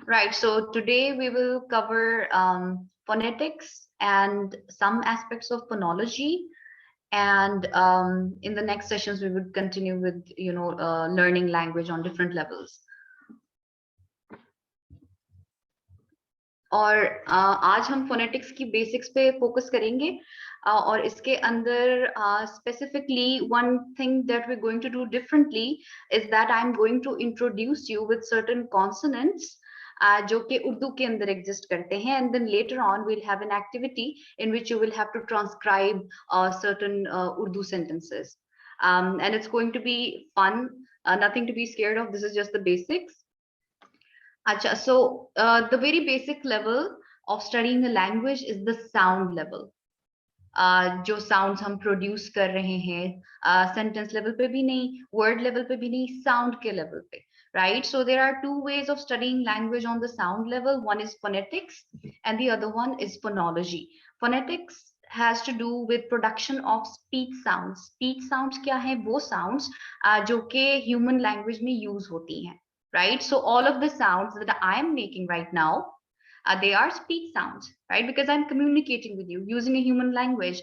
Right. So today we will cover phonetics and some aspects of phonology. And in the next sessions, we would continue with, learning language on different levels. और आज हम phonetics की basics पे focus करेंगे और इसके अंदर specifically one thing that we going to do differently is that I am going to introduce you with certain consonants जो कि उर्दू के अंदर एग्जिस्ट करते हैं and then later on we'll have an activity in which you will have to transcribe certain Urdu sentences. And it's going to be fun, nothing to be scared of. This is just the basics. Acha, so the very basic level of studying the language is the sound level. जो sounds हम produce कर रहे हैं sentence level पे भी नहीं, word level पे भी नहीं, साउंड के लेवल पे, right? So there are two ways of studying language on the sound level. One is phonetics and the other one is phonology. Phonetics has to do with production of speech sounds. Speech sounds क्या है? वो sounds जो कि human language में use होती हैं, right? So all of the sounds that I am making right now, they are speech sounds, right? Because I'm communicating with you using a human language.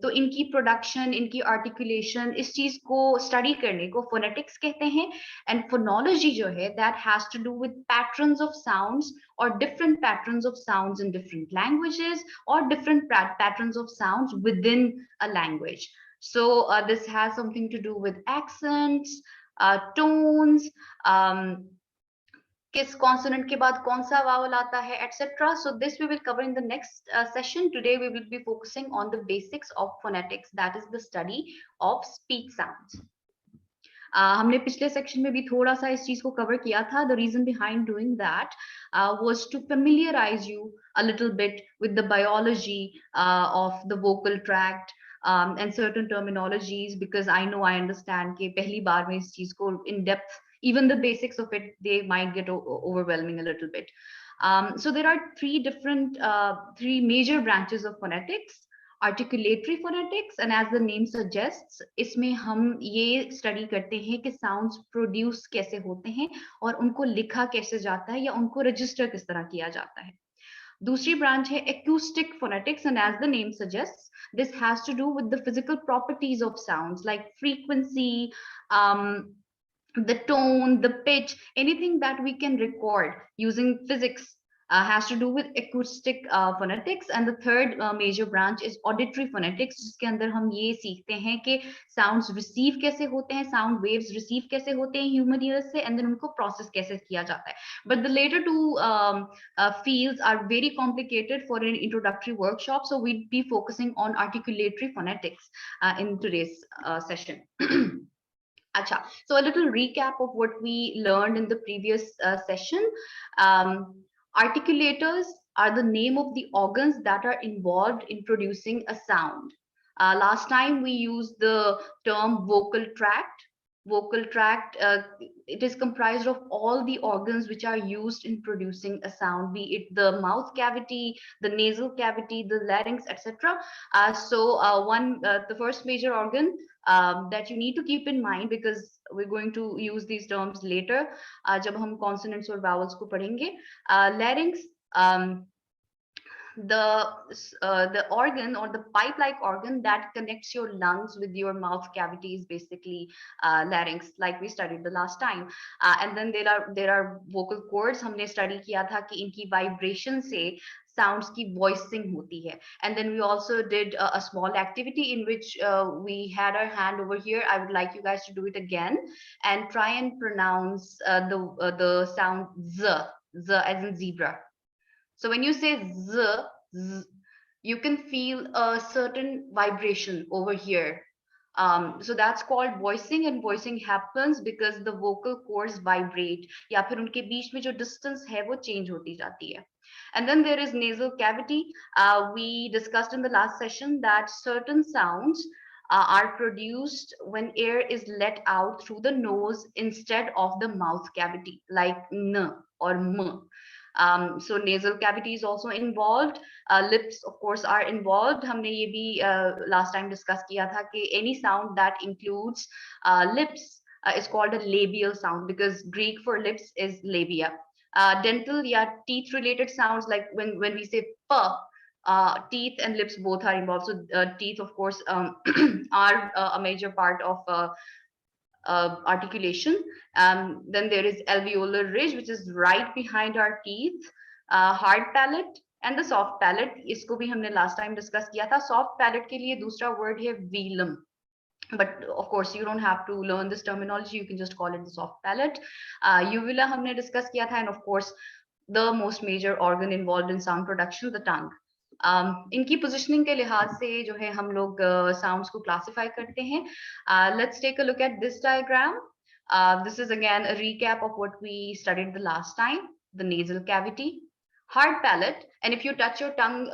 तो इनकी प्रोडक्शन, इनकी articulation, इस चीज को study करने को फोनेटिक्स कहते हैं. एंड फोनोलॉजी जो है that has to do with patterns of sounds और different patterns of sounds in different languages और different patterns of sounds within a language. So this has something to do with accents, tones, किस consonant के बाद कौन सा vowel आता है, etcetera. So this we will cover in the next session. Today we will be focusing on the basics of phonetics, that is the study of speech sounds. हमने पिछले section में भी थोड़ा सा इस चीज को कवर किया था. The reason behind doing that was to familiarize you a little bit with the biology of the vocal tract and certain terminologies, because I know, I understand कि पहली बार में इस चीज को in depth, even the basics of it, they might get overwhelming a little bit. So there are three major branches of phonetics. Articulatory phonetics, and as the name suggests, इसमें हम ये study करते हैं कि साउंड्स प्रोड्यूस कैसे होते हैं और उनको लिखा कैसे जाता है या उनको रजिस्टर किस तरह किया जाता है. दूसरी ब्रांच है acoustic phonetics, and as the name suggests, this has to do with the physical properties of sounds like frequency, the tone, the pitch, anything that we can record using physics has to do with acoustic phonetics. And the third major branch is auditory phonetics, जिसके अंदर हम ये सीखते हैं कि sounds receive कैसे होते हैं, sound waves receive कैसे होते हैं human ears से, and then उनको process कैसे किया जाता है. But the later two fields are very complicated for an introductory workshop, so we'd be focusing on articulatory phonetics in today's session. Acha. So a little recap of what we learned in the previous session. Articulators are the name of the organs that are involved in producing a sound. Last time we used the term vocal tract. Vocal tract, it is comprised of all the organs which are used in producing a sound, be it the mouth cavity, the nasal cavity, the larynx, etc. The first major organ that you need to keep in mind, because we're going to use these terms later जब हम consonants और vowels को पढ़ेंगे. Larynx, the organ or the pipe-like organ that connects your lungs with your mouth cavity is basically larynx, like we studied the last time. And then there are vocal cords. हमने study किया था कि इनकी vibration से sounds की voicing होती है. And then we also did a small activity in which we had our hand over here. I would like you guys to do it again and try and pronounce the sound z, as in zebra. So when you say z, z, you can feel a certain vibration over here. So that's called voicing, and voicing happens because the vocal cords vibrate, या फिर उनके बीच में जो distance है वो change होती जाती है. And then there is nasal cavity. We discussed in the last session that certain sounds are produced when air is let out through the nose instead of the mouth cavity, like n or m. So nasal cavity is also involved. Lips, of course, are involved. हमने ये भी last time discuss किया था कि any sound that includes lips is called a labial sound, because Greek for lips is labia. Dental या teeth related sounds, like when we say p, teeth and lips both are involved. So teeth, of course, are a major part of articulation. Then there is alveolar ridge, which is right behind our teeth. Hard palate and the soft palate, इसको भी हमने last time discuss किया था. Soft palate के लिए दूसरा word है velum. But of course, you don't have to learn this terminology. You can just call it the soft palate. Uvula हमने discuss किया था, and of course, the most major organ involved in sound production, the tongue. इनकी positioning के लिहाज से जो है हम लोग sounds को classify करते हैं. Let's take a look at this diagram. This is again a recap of what we studied the last time. The nasal cavity, hard palate, and if you touch your tongue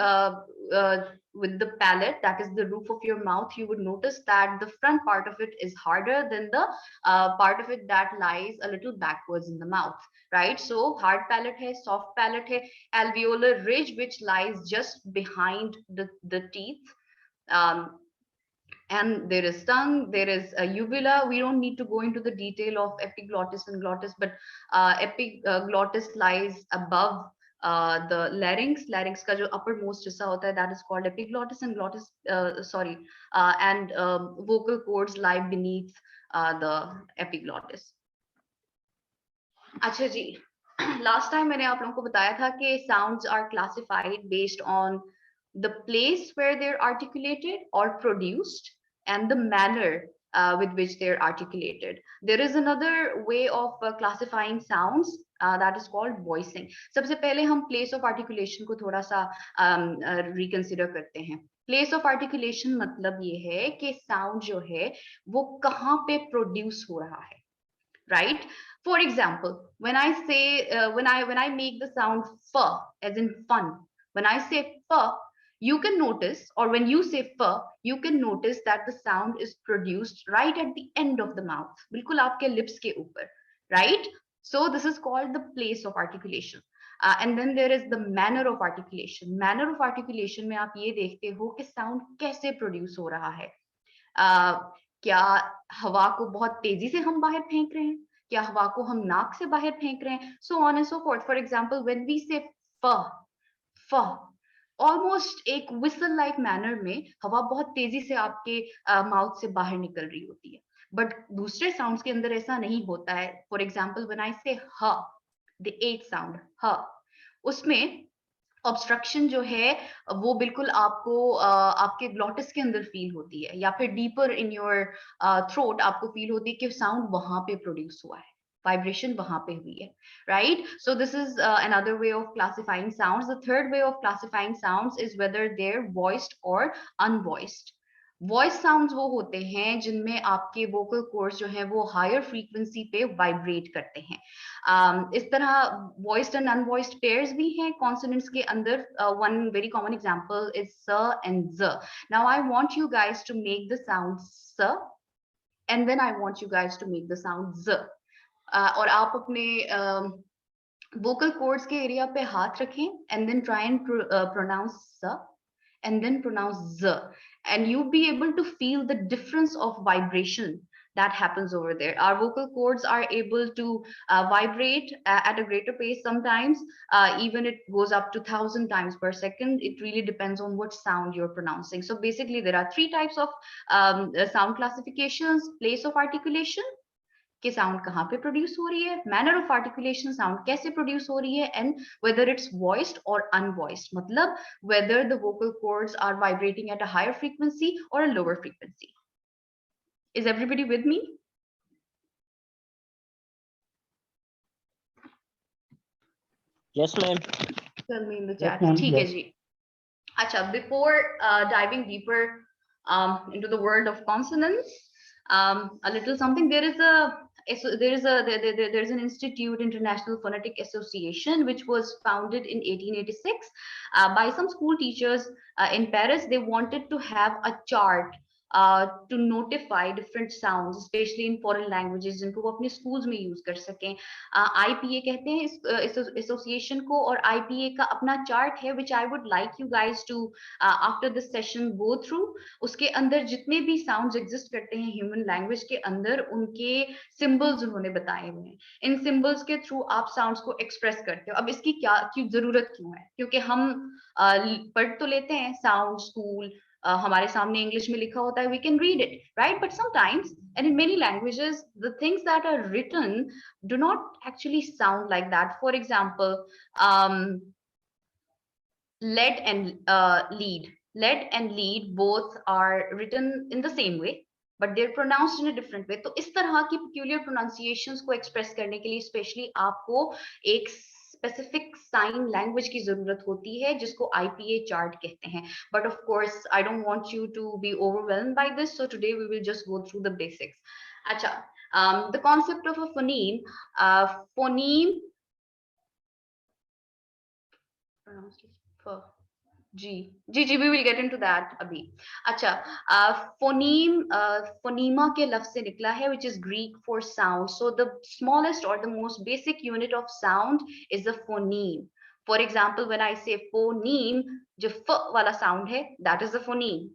with the palate, that is the roof of your mouth, you would notice that the front part of it is harder than the part of it that lies a little backwards in the mouth, right? So hard palate hai, soft palate hai, alveolar ridge, which lies just behind the teeth. And there is tongue, there is a uvula. We don't need to go into the detail of epiglottis and glottis, but epiglottis lies above the larynx. Larynx का जो uppermost हिस्सा होता है, that is called epiglottis, and glottis, and vocal cords lie beneath the epiglottis. अच्छा जी, last time मैंने आप लोगों को बताया था कि sounds are classified based on the place where they're articulated or produced and the manner with which they're articulated. There is another way of classifying sounds that is called voicing. सबसे पहले हम place of articulation को थोड़ा सा reconsider करते हैं. Place of articulation मतलब ये है कि sound जो है वो कहाँ पे produce हो रहा है, right? For example, when I say when I make the sound f, as in fun, when I say f, you can notice, or when you say f, you can notice that the sound is produced right at the end of the mouth, बिल्कुल आपके lips के ऊपर, right? So this is called the place of articulation. And then there is the manner of articulation. Manner of articulation में आप ये देखते हो कि sound कैसे produce हो रहा है. क्या हवा को बहुत तेजी से हम बाहर फेंक रहे हैं, क्या हवा को हम नाक से बाहर फेंक रहे हैं, so on and so forth. For example, when we say f, almost एक whistle like manner में हवा बहुत तेजी से आपके माउथ से बाहर निकल रही होती है, बट दूसरे साउंड्स के अंदर ऐसा नहीं होता है. For example, when I say ह, the 8th sound ह, उसमें ऑब्स्ट्रक्शन जो है वो बिल्कुल आपको आपके ग्लॉटिस के अंदर फील होती है, या फिर डीपर इन योर थ्रोट आपको फील होती है कि साउंड वहां पे प्रोड्यूस हुआ है, वाइब्रेशन वहां पे हुई है, right? So this is another way of classifying sounds. The third way of classifying sounds is whether they are voiced और अनवॉइस्ड. वॉइस साउंड्स वो होते हैं जिनमें आपके वोकल कॉर्ड्स जो है वो हायर फ्रीक्वेंसी पे वाइब्रेट करते हैं. इस तरह वॉइस्ड एंड अनवॉइस्ड पेयर्स भी हैं कॉन्सोनेंट्स के अंदर. One very common example is s and z. Now I want you guys to make the sound s, and then I want you guys to make the sound z. और आप अपने vocal cords के area पे हाथ रखें, and then try and pronounce स, and then pronounce z, and you'll be able to feel the difference of vibration that happens over there. Our vocal cords are able to vibrate at a greater pace sometimes, even it goes up to 1,000 times per second. It really depends on what sound you're pronouncing. So basically there are three types of sound classifications: place of articulation, कि sound कहाँ पे produce हो रही है, manner of articulation, sound कैसे produce हो रही है, एंड वेदर इट्स वॉइस्ड और अनवॉइस्ड, मतलब whether the vocal cords are vibrating at a higher frequency और a lower frequency. Is everybody with me? Yes ma'am. Tell me in the chat. ठीक है जी. अच्छा, before diving deeper into the world of consonants, a little something. There's an institute, International Phonetic Association, which was founded in 1886 by some school teachers in Paris. They wanted to have a chart to notify different sounds, especially in foreign languages, जिनको वो अपने schools में use कर सकें. IPA कहते हैं इस association को, और IPA का अपना chart है which I would like you guys to after this session go through. उसके अंदर जितने भी sounds exist करते हैं human language के अंदर, उनके symbols उन्होंने बताए हुए हैं. इन symbols के through आप sounds को express करते हो. अब इसकी क्यों जरूरत क्यों है? क्योंकि हम पढ़ तो लेते हैं sound school, हमारे सामने इंग्लिश में लिखा होता है, we can read it, right? But sometimes, and in many languages, the things that are written do not actually sound like that. For example, lead and lead both are written in the same way, but they're pronounced in a different way. तो इस तरह की peculiar pronunciations को express करने के लिए specially आपको एक specific sign language की जरूरत होती है, जिसको IPA chart कहते हैं. But of course, I don't want you to be overwhelmed by this, so today we will just go through the basics. अच्छा, the concept of a phoneme, phoneme pronounced as ji, we will get into that अभी. अच्छा, phoneme, phonema के लफ्ज से निकला है, which is Greek for sound. So the smallest or the most basic unit of sound is a phoneme. For example, when I say phoneme, जो फ वाला sound है, that is a phoneme.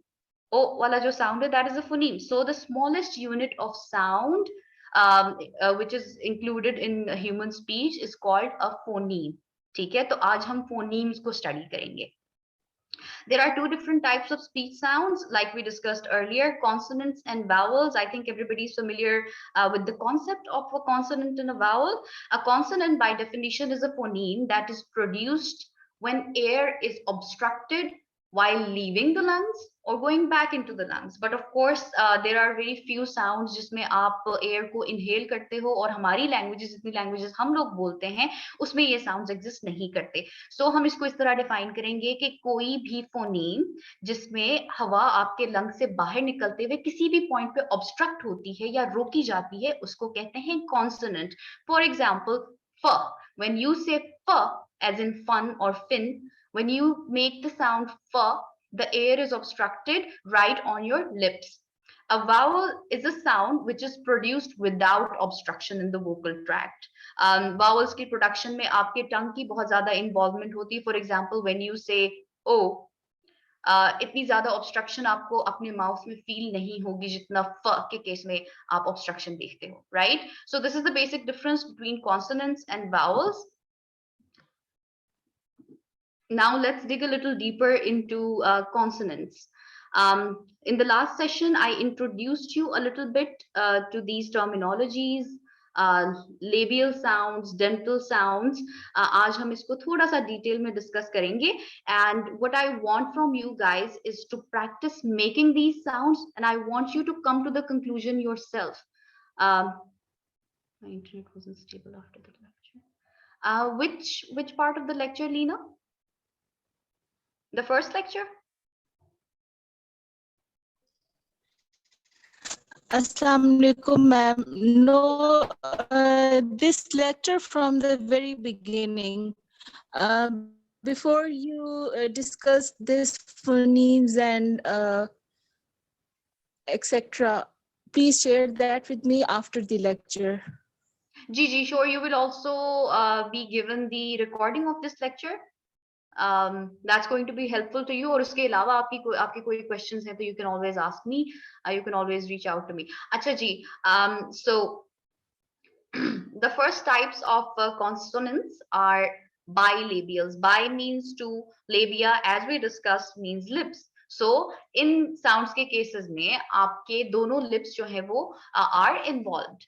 O वाला जो sound है, that is a phoneme. So the smallest unit of sound, which is included in human speech, is called a phoneme. ठीक है, तो आज हम phonemes को study करेंगे. There are two different types of speech sounds, like we discussed earlier, consonants and vowels. I think everybody is familiar with the concept of a consonant and a vowel. A consonant, by definition, is a phoneme that is produced when air is obstructed while leaving the lungs or going back into the lungs. But of course, there are very few sounds जिसमें आप air को inhale करते हो, और हमारी languages, जितनी languages हम लोग बोलते हैं, उसमें ये sounds exist नहीं करते. So हम इसको इस तरह define करेंगे कि कोई भी phoneme जिसमें हवा आपके लंग से बाहर निकलते हुए किसी भी point पे obstruct होती है या रोकी जाती है, उसको कहते हैं consonant. For example, f. When you say f, as in fun or fin, when you make the sound f, the air is obstructed right on your lips. A vowel is a sound which is produced without obstruction in the vocal tract. Vowels की production में आपके tongue की बहुत ज़्यादा involvement होती है. For example, when you say o, इतनी ज़्यादा obstruction आपको अपने mouth में feel नहीं होगी जितना f के case में आप obstruction देखते हो, right? So this is the basic difference between consonants and vowels. Now let's dig a little deeper into consonants. In the last session, I introduced you a little bit to these terminologies, labial sounds, dental sounds. आज हम इसको थोड़ा सा detail में discuss करेंगे. And what I want from you guys is to practice making these sounds, and I want you to come to the conclusion yourself. My internet wasn't stable after the lecture. Which part of the lecture, Lena? The first lecture? Assalamu alaikum, ma'am. No, this lecture from the very beginning. Before you discuss this phonemes and etc., please share that with me after the lecture. Ji, sure. You will also be given the recording of this lecture. That's going to be helpful to you. और उसके अलावा आपके कोई questions हैं तो you can always ask me. You can always reach out to me. अच्छा जी. So the first types of consonants are bilabials. Bi means two, labia, as we discussed, means lips. So in sounds के cases में आपके दोनों lips जो है वो are involved.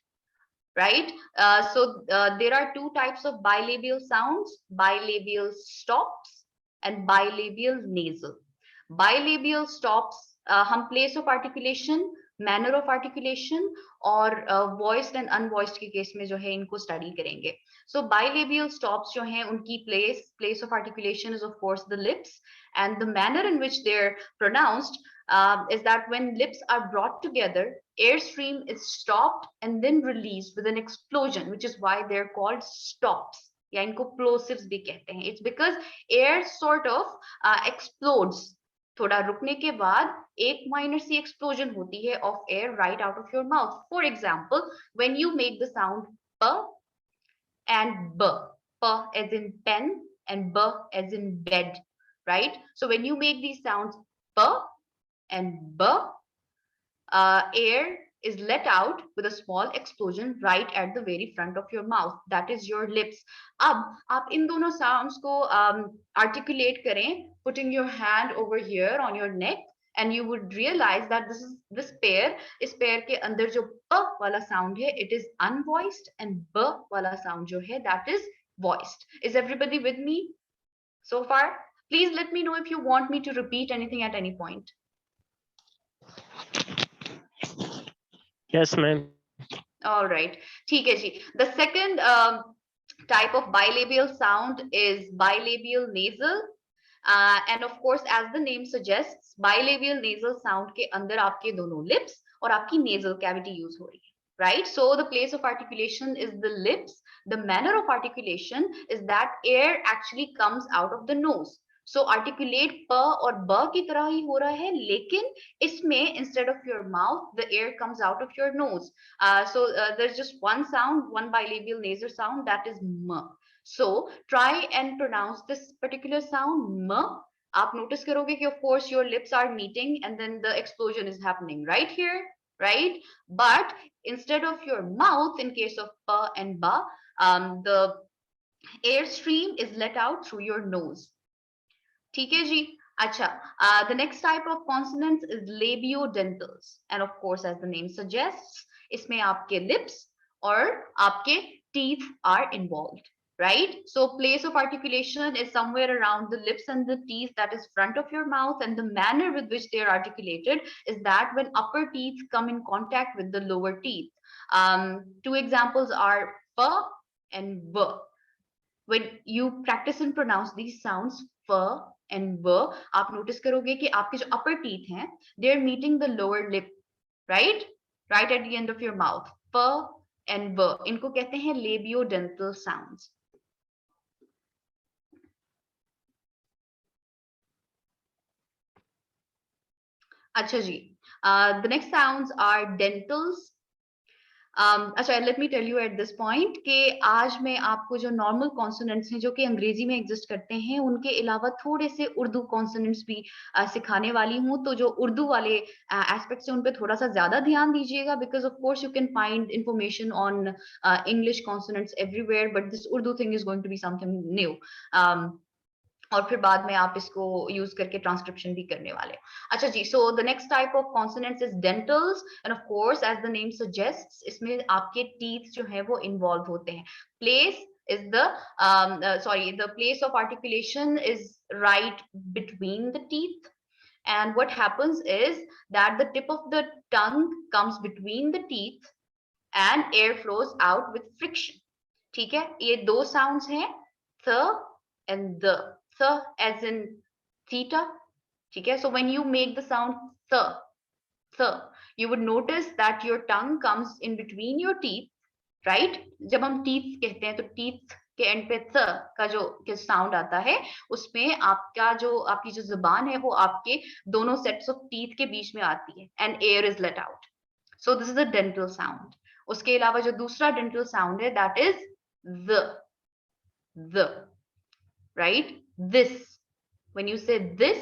Right? There are two types of bilabial sounds, bilabial stops and bilabial nasal. Bilabial stops, हम place of articulation, manner of articulation और voiced and unvoiced के case में जो है इनको study करेंगे. So bilabial stops जो हैं उनकी place of articulation is of course the lips, and the manner in which they're pronounced is that when lips are brought together, airstream is stopped and then released with an explosion, which is why they're called stops. या इनको plosives भी कहते हैं. It's because air sort of explodes थोड़ा रुकने के बाद एक माइनर सी एक्सप्लोजन होती है of air right out of your mouth. For example, when you make the sound प and b, p as in pen and b as in bed, right? So when you make these sounds p and b, air is let out with a small explosion right at the very front of your mouth, that is your lips. अब आप इन दोनों sounds को articulate करें, putting your hand over here on your neck, and you would realize that this pair, इस pair के अंदर जो p वाला sound है, it is unvoiced, and b वाला sound जो है, that is voiced. Is everybody with me so far? Please let me know if you want me to repeat anything at any point. Yes, ma'am. All right, ठीक है जी. The second type of bilabial sound is bilabial nasal. And of course, as the name suggests, bilabial nasal sound के अंदर आपके दोनों lips और आपकी nasal cavity use हो रही है, right? So the place of articulation is the lips. The manner of articulation is that air actually comes out of the nose. So articulate प और ब की तरह ही हो रहा है, लेकिन इसमें instead of your mouth, the air comes out of your nose. So there's just one sound, one bilabial nasal sound, that is m. So try and pronounce this particular sound m. आप notice करोगे कि of course your lips are meeting and then the explosion is happening right here, right? But instead of your mouth, in case of p and ba, the air stream is let out through your nose. ठीक है जी. अच्छा, the next type of consonants is labiodentals, and of course as the name suggests, इसमें आपके lips और आपके teeth are involved, right? So place of articulation is somewhere around the lips and the teeth, that is front of your mouth, and the manner with which they are articulated is that when upper teeth come in contact with the lower teeth. Two examples are p and b. When you practice and pronounce these sounds f and b, आप notice करोगे कि आपके जो upper teeth हैं, they are meeting the lower lip, right? Right at the end of your mouth. f and b, इनको कहते हैं labiodental sounds. अच्छा जी, the next sounds are dentals. अच्छा, let me tell you at this point कि आज मैं आपको जो normal consonants हैं जो कि अंग्रेजी में exist करते हैं, उनके अलावा थोड़े से उर्दू consonants भी सिखाने वाली हूँ. तो जो उर्दू वाले aspects हैं उन पे थोड़ा सा ज्यादा ध्यान दीजिएगा, because of course you can find information on English consonants everywhere, but this Urdu thing is going to be something new. और फिर बाद में आप इसको यूज करके ट्रांसक्रिप्शन भी करने वाले. अच्छा जी, so the next type of consonants is dentals, and of course as the name suggests, इसमें आपके टीथ जो है वो इन्वॉल्व होते हैं. Place is the the place of articulation is right between the teeth, and what happens is that the tip of the tongue comes between the teeth and air flows out with friction. ठीक है, ये दो sounds हैं, th and the. Th as in theta, ठीक है? So when you make the sound th, you would notice that your tongue comes in between your teeth, right? जब हम teeth कहते हैं तो teeth के end पे th का जो sound आता है, उसमें आपकी जो जुबान है वो आपके दोनों sets of teeth के बीच में आती है, and air is let out. So this is a dental sound. उसके अलावा जो दूसरा dental sound है, that is the, right? This, when you say this.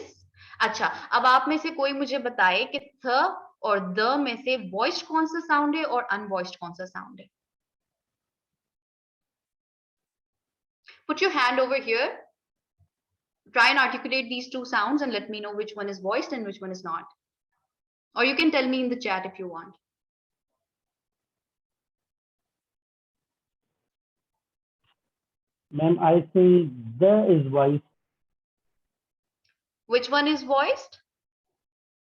अच्छा, अब आप में से कोई मुझे बताए कि th और द में से voiced कौन सा sound है और unvoiced कौन सा sound है? Put your hand over here. Try and articulate these two sounds and let me know which one is voiced and which one is not. Or you can tell me in the chat if you want. Ma'am, I think the is voiced. Which one is voiced?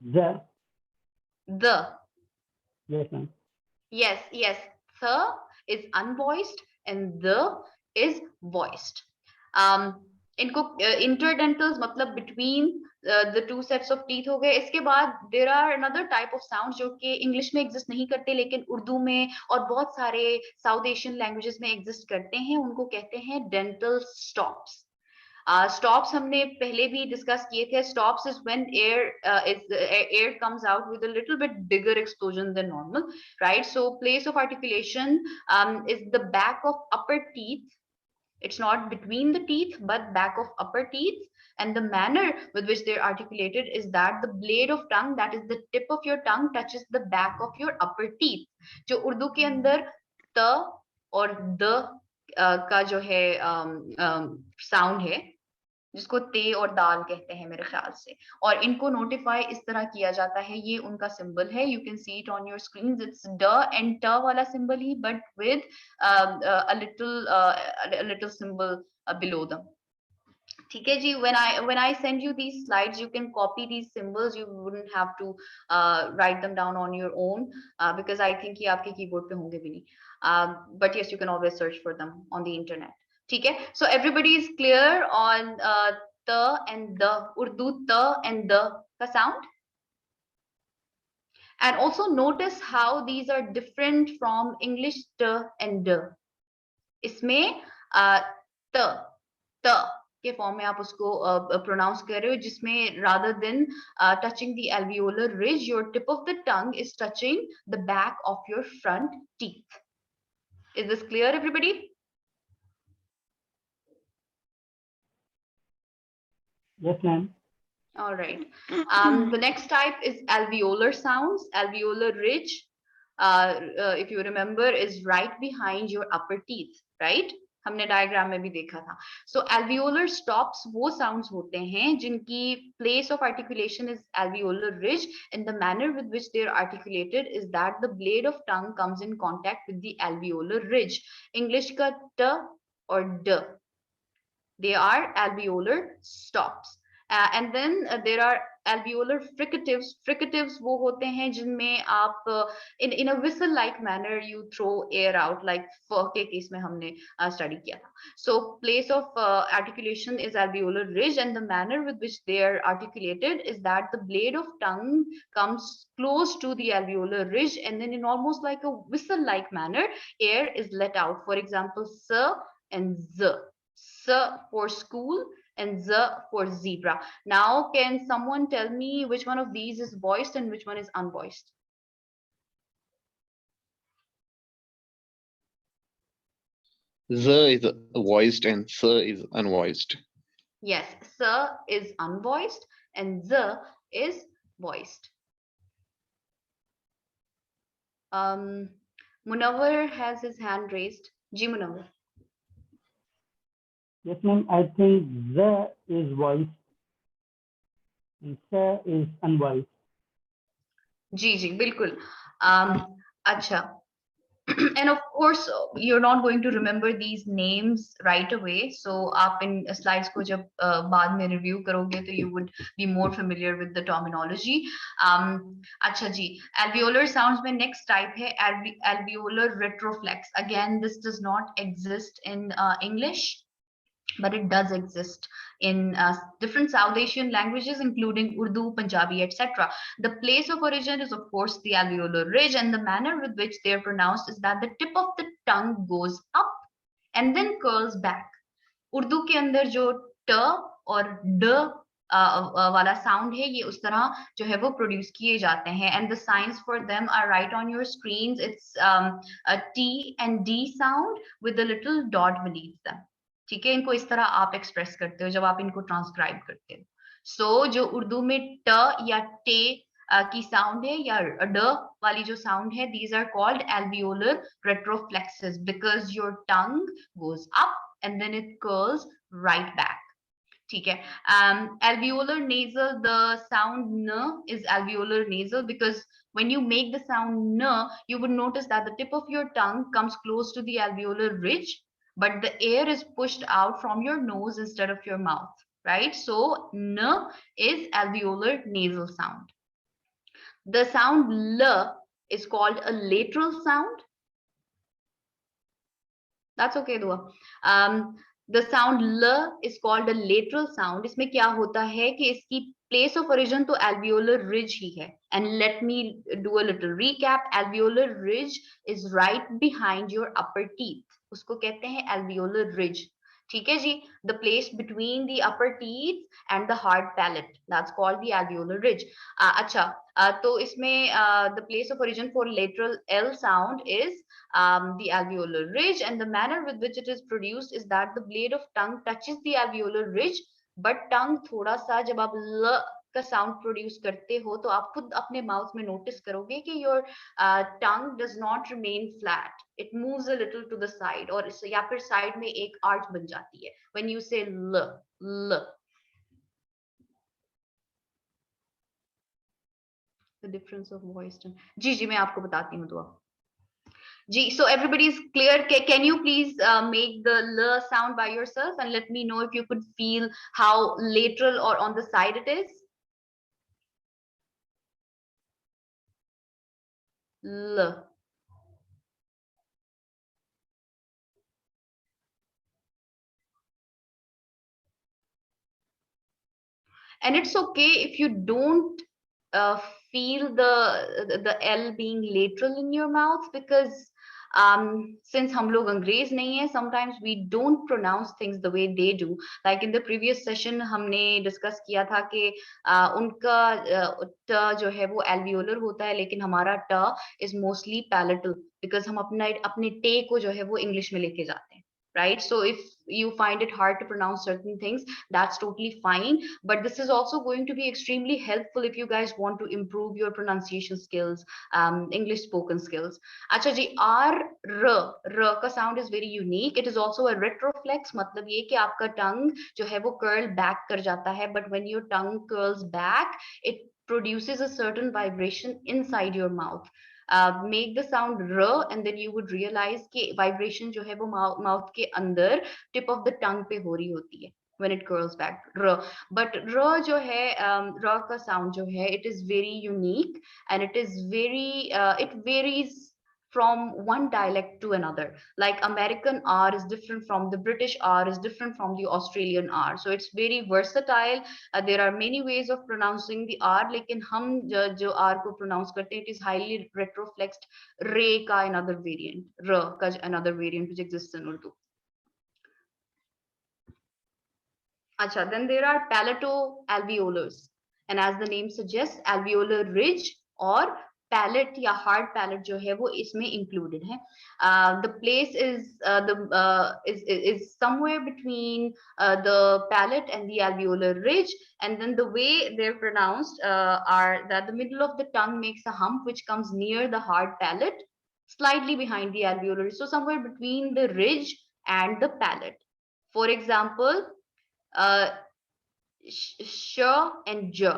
The. Yes, ma'am. Yes. The is unvoiced and the is voiced. इनको interdentals मतलब between the two sets of teeth हो गए. इसके बाद there are another type of sounds जो कि English में exist नहीं करते लेकिन उर्दू में और बहुत सारे साउथ एशियन लैंग्वेजेस में exist करते हैं. उनको कहते हैं dental stops. स्टॉप्स हमने पहले भी डिस्कस किए थे. Stops is when air comes out with a little bit bigger explosion than normal, right? So place of articulation is the back of upper teeth. It's not between the teeth, but back of upper teeth. And the manner with which they're articulated is that the blade of tongue, that is the tip of your tongue, touches the back of your upper teeth. जो उर्दू के अंदर त और the का जो है sound है, जिसको ते और दाल कहते हैं मेरे ख्याल से, और इनको नोटिफाई इस तरह किया जाता है. ये उनका सिंबल है. You can see it on your screen. It's ड एंड ट वाला symbol he, but with a little symbol below them. ठीक है जी. when I send you these slides, you can copy these symbols. You wouldn't have to write them down on your own, because I think ये आपके keyboard पे होंगे भी नहीं. But yes, you can always search for them on the internet. ठीक है. So everybody is clear on the and the, Urdu the and the का sound. And also notice how these are different from English t and d. इसमें त के form में आप उसको pronounce कर रहे हो, जिसमें rather than touching the alveolar ridge, your tip of the tongue is touching the back of your front teeth. Is this clear, everybody? Yes, ma'am. All right. The next type is alveolar sounds. Alveolar ridge, if you remember, is right behind your upper teeth, right? हमने diagram में भी देखा था. So alveolar stops वो sounds होते हैं जिनकी place of articulation is alveolar ridge, and the manner with which they are articulated is that the blade of tongue comes in contact with the alveolar ridge. English का t और d, they are alveolar stops. And then there are alveolar fricatives. Fricatives वो होते हैं जिनमें आप in a whistle like manner you throw air out, like f के case में हमने study किया था. So place of articulation is alveolar ridge, and the manner with which they are articulated is that the blade of tongue comes close to the alveolar ridge, and then in almost like a whistle like manner air is let out. For example, s and z. S for school and z for zebra. Now, can someone tell me which one of these is voiced and which one is unvoiced? Z is voiced and S is unvoiced. Yes, s is unvoiced and z is voiced. Munawar has his hand raised. Ji Munawar. Yes, ma'am. I think the is voiced and the is unvoiced. जी जी बिल्कुल. अच्छा. And of course you're not going to remember these names right away, so आप इन slides को जब बाद में review करोगे तो you would be more familiar with the terminology. अच्छा जी, alveolar sounds में next type है alveolar retroflex. Again, this does not exist in English, but it does exist in different South Asian languages, including Urdu, Punjabi, etc. The place of origin is, of course, the alveolar ridge, and the manner with which they are pronounced is that the tip of the tongue goes up and then curls back. Urdu के अंदर जो t और d वाला sound है, ये उस तरह जो है वो produce किए जाते हैं, and the signs for them are right on your screens. It's a T and D sound with a little dot beneath them. ठीक है, इनको इस तरह आप एक्सप्रेस करते हो जब आप इनको ट्रांसक्राइब करते हो. सो जो उर्दू में ट या टे की साउंड है या ड वाली जो साउंड है, these are called alveolar retroflexes because your tongue goes up and then it curls right back. ठीक है. Alveolar nasal, the sound n is alveolar nasal because when you make the sound n, you would notice that the tip of your tongue comes close to the alveolar ridge, but the air is pushed out from your nose instead of your mouth, right? So n is alveolar nasal sound. The sound l is called a lateral sound. That's okay, Dua. The sound l is called a lateral sound. इसमें क्या होता है कि इसकी place of origin तो alveolar ridge ही है. And let me do a little recap. Alveolar ridge is right behind your upper teeth. उसको कहते हैं alveolar ridge. ठीक है जी, the place between the upper teeth and the hard palate, that's called the alveolar ridge. अच्छा, तो इसमें the place of origin for lateral L sound is the alveolar ridge, and the manner with which it is produced is that the blade of tongue touches the alveolar ridge, but tongue थोड़ा सा, जब आप ल का sound produce करते हो तो आप खुद अपने माउथ में नोटिस करोगे कि your tongue does not remain flat, it moves a little to the side, और या फिर साइड में एक आर्च बन जाती है when you say l. The difference of voice tone, जी जी मैं आपको बताती हूँ दुआ जी. So everybody is clear. Can you please make the l sound by yourself and let me know if you could feel how lateral or on the side it is? L. And it's okay if you don't feel the L being lateral in your mouth, because since hum log अंग्रेज नहीं है, sometimes we don't pronounce things the way they do. Like in the previous session हमने discuss किया था कि उनका ट जो है वो alveolar होता है, लेकिन हमारा ट is mostly palatal, because हम अपने टे को जो है वो English में लेके जाते हैं, right? So if you find it hard to pronounce certain things, that's totally fine, but this is also going to be extremely helpful if you guys want to improve your pronunciation skills, English spoken skills. Acha ji, r ka sound is very unique. It is also a retroflex, matlab ye ki aapka tongue jo hai wo curl back kar jata hai, but when your tongue curls back, it produces a certain vibration inside your mouth. Make the sound r, and then you would realize कि vibration जो है वो mouth के अंदर tip of the tongue पे हो रही होती है when it curls back, r. But r जो है r का sound जो है, it is very unique, and it is very it varies from one dialect to another. Like American R is different from the British R, is different from the Australian R, so it's very versatile. There are many ways of pronouncing the R, लेकिन हम जो R को pronounce करते हैं, it is highly retroflexed. Re का another variant, R का another variant which exists in Urdu. Acha, then there are palato-alveolars, and as the name suggests, alveolar ridge or palate या hard palate जो है वो इसमें included है. The place is somewhere between the palate and the alveolar ridge, and then the way they're pronounced are that the middle of the tongue makes a hump which comes near the hard palate, slightly behind the alveolar ridge, so somewhere between the ridge and the palate. For example, sh and j,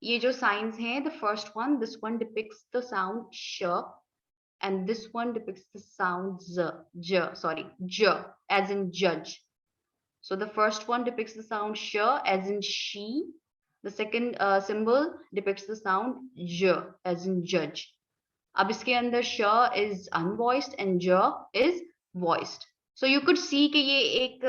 ये जो signs हैं, the first one, this one depicts the sound sh, and this one depicts the sound j, as in judge. So the first one depicts the sound sh as in she. The second symbol depicts the sound j as in judge. अब इसके अंदर sh is unvoiced and j is voiced. So you could see कि ये एक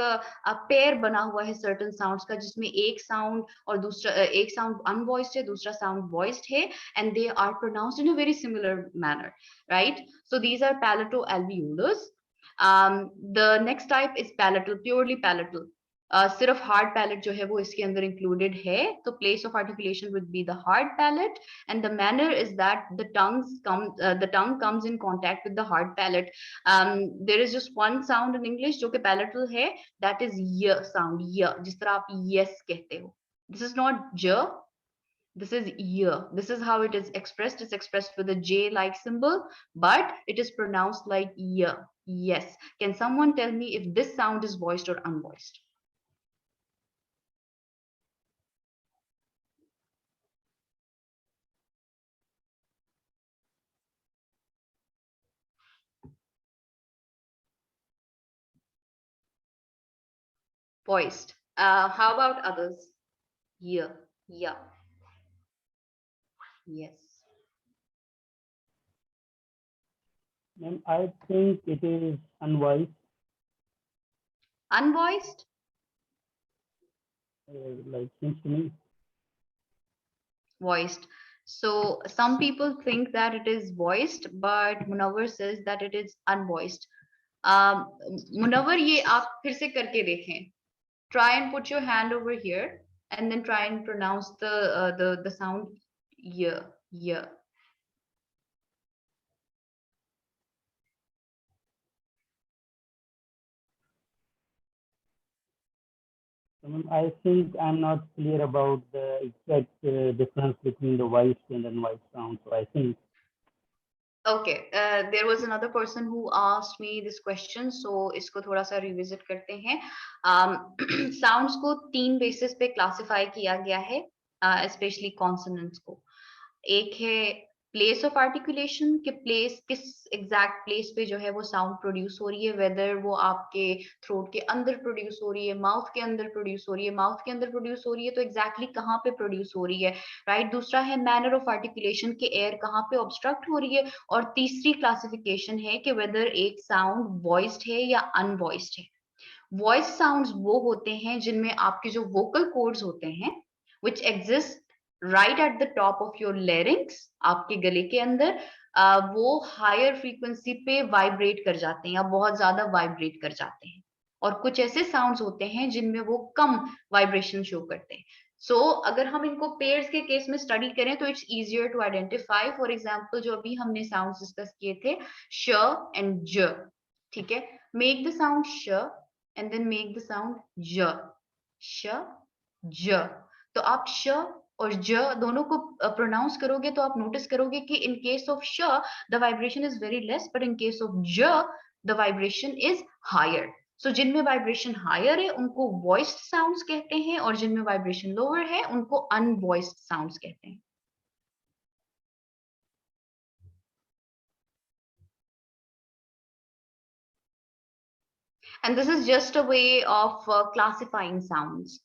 pair बना हुआ है certain sounds का, जिसमें एक sound और दूसरा एक sound unvoiced है, दूसरा sound voiced है, and they are pronounced in a very similar manner, right? So these are palato-alveolars. The next type is palatal, purely palatal. सिर्फ hard palate जो है वो इसके अंदर included है, तो place of articulation would be the hard palate, and the manner is that the tongue comes in contact with the hard palate. There is just one sound in English जो कि palatal है, that is y sound, y, जिस तरह आप yes कहते हो. This is not j, this is y. This is how it is expressed. It's expressed with a J-like symbol, but it is pronounced like y. Yes. Can someone tell me if this sound is voiced or unvoiced? Voiced. How about others? Yeah, yeah, yes. Ma'am, I think it is unvoiced. Unvoiced? Like seems to me. Voiced. So some people think that it is voiced, but Munawar says that it is unvoiced. Munawwar ये आप फिर से करके देखें. Try and put your hand over here and then try and pronounce the sound y. Y. I think I'm not clear about the exact difference between the voiced and unvoiced sound. So I think Okay, there was another person who asked me this question, so इसको थोड़ा सा revisit करते हैं. Sounds को 3 basis पे classify किया गया है, especially consonants को. एक है प्लेस ऑफ आर्टिकुलेशन कि प्लेस किस एग्जैक्ट प्लेस पे जो है वो साउंड प्रोड्यूस हो रही है, वेदर वो आपके थ्रोट के अंदर प्रोड्यूस हो रही है, माउथ के अंदर प्रोड्यूस हो रही है. माउथ के अंदर प्रोड्यूस हो रही है तो एग्जैक्टली कहाँ पे प्रोड्यूस हो रही है, राइट. दूसरा है मैनर ऑफ आर्टिकुलेशन कि एयर कहाँ पे ऑब्स्ट्रक्ट हो रही है. और तीसरी क्लासिफिकेशन है कि वेदर एक साउंड वॉइस्ड है या अनवॉइस्ड है. वॉइस साउंड्स वो होते हैं जिनमें आपके जो वोकल कॉर्ड्स होते हैं which exist right at the top of your larynx, आपके गले के अंदर, वो हायर फ्रीक्वेंसी पे वाइब्रेट कर जाते हैं या बहुत ज्यादा वाइब्रेट कर जाते हैं. और कुछ ऐसे साउंड्स होते हैं जिनमें वो कम वाइब्रेशन शो करते हैं. सो अगर हम इनको पेयर्स के केस में स्टडी करें तो it's easier to identify. For example जो अभी हमने साउंड्स डिस्कस किए थे श एंड ज, ठीक है. मेक द साउंड श and then make the sound j, sh, j. तो आप श और j दोनों को प्रोनाउंस करोगे तो आप नोटिस करोगे कि in case of sh the vibration is very less, but in case of j the vibration is higher. So जिनमें वाइब्रेशन हायर है उनको वॉइस्ड साउंड्स कहते हैं और जिनमें वाइब्रेशन लोअर है उनको अनवॉइस्ड साउंड्स कहते हैं. And this is just a way of classifying sounds.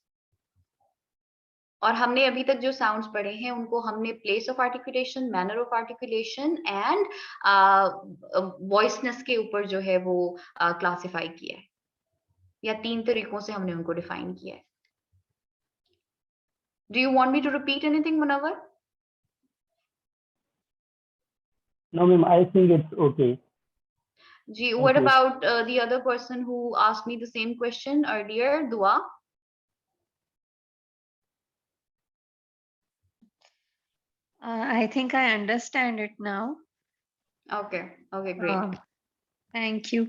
और हमने अभी तक जो साउंड्स पढ़े हैं उनको हमने place of articulation, manner of articulation and voiceness के ऊपर जो है वो क्लासिफाई किया है, या 3 तरीकों से हमने उनको डिफाइन किया है. Do you want me to repeat anything, Munawwar? no, ma'am. I think it's okay. जी, Thank what you. about the other person who asked me the same question earlier, Dua? I think I understand it now. Okay, okay, great. Thank you.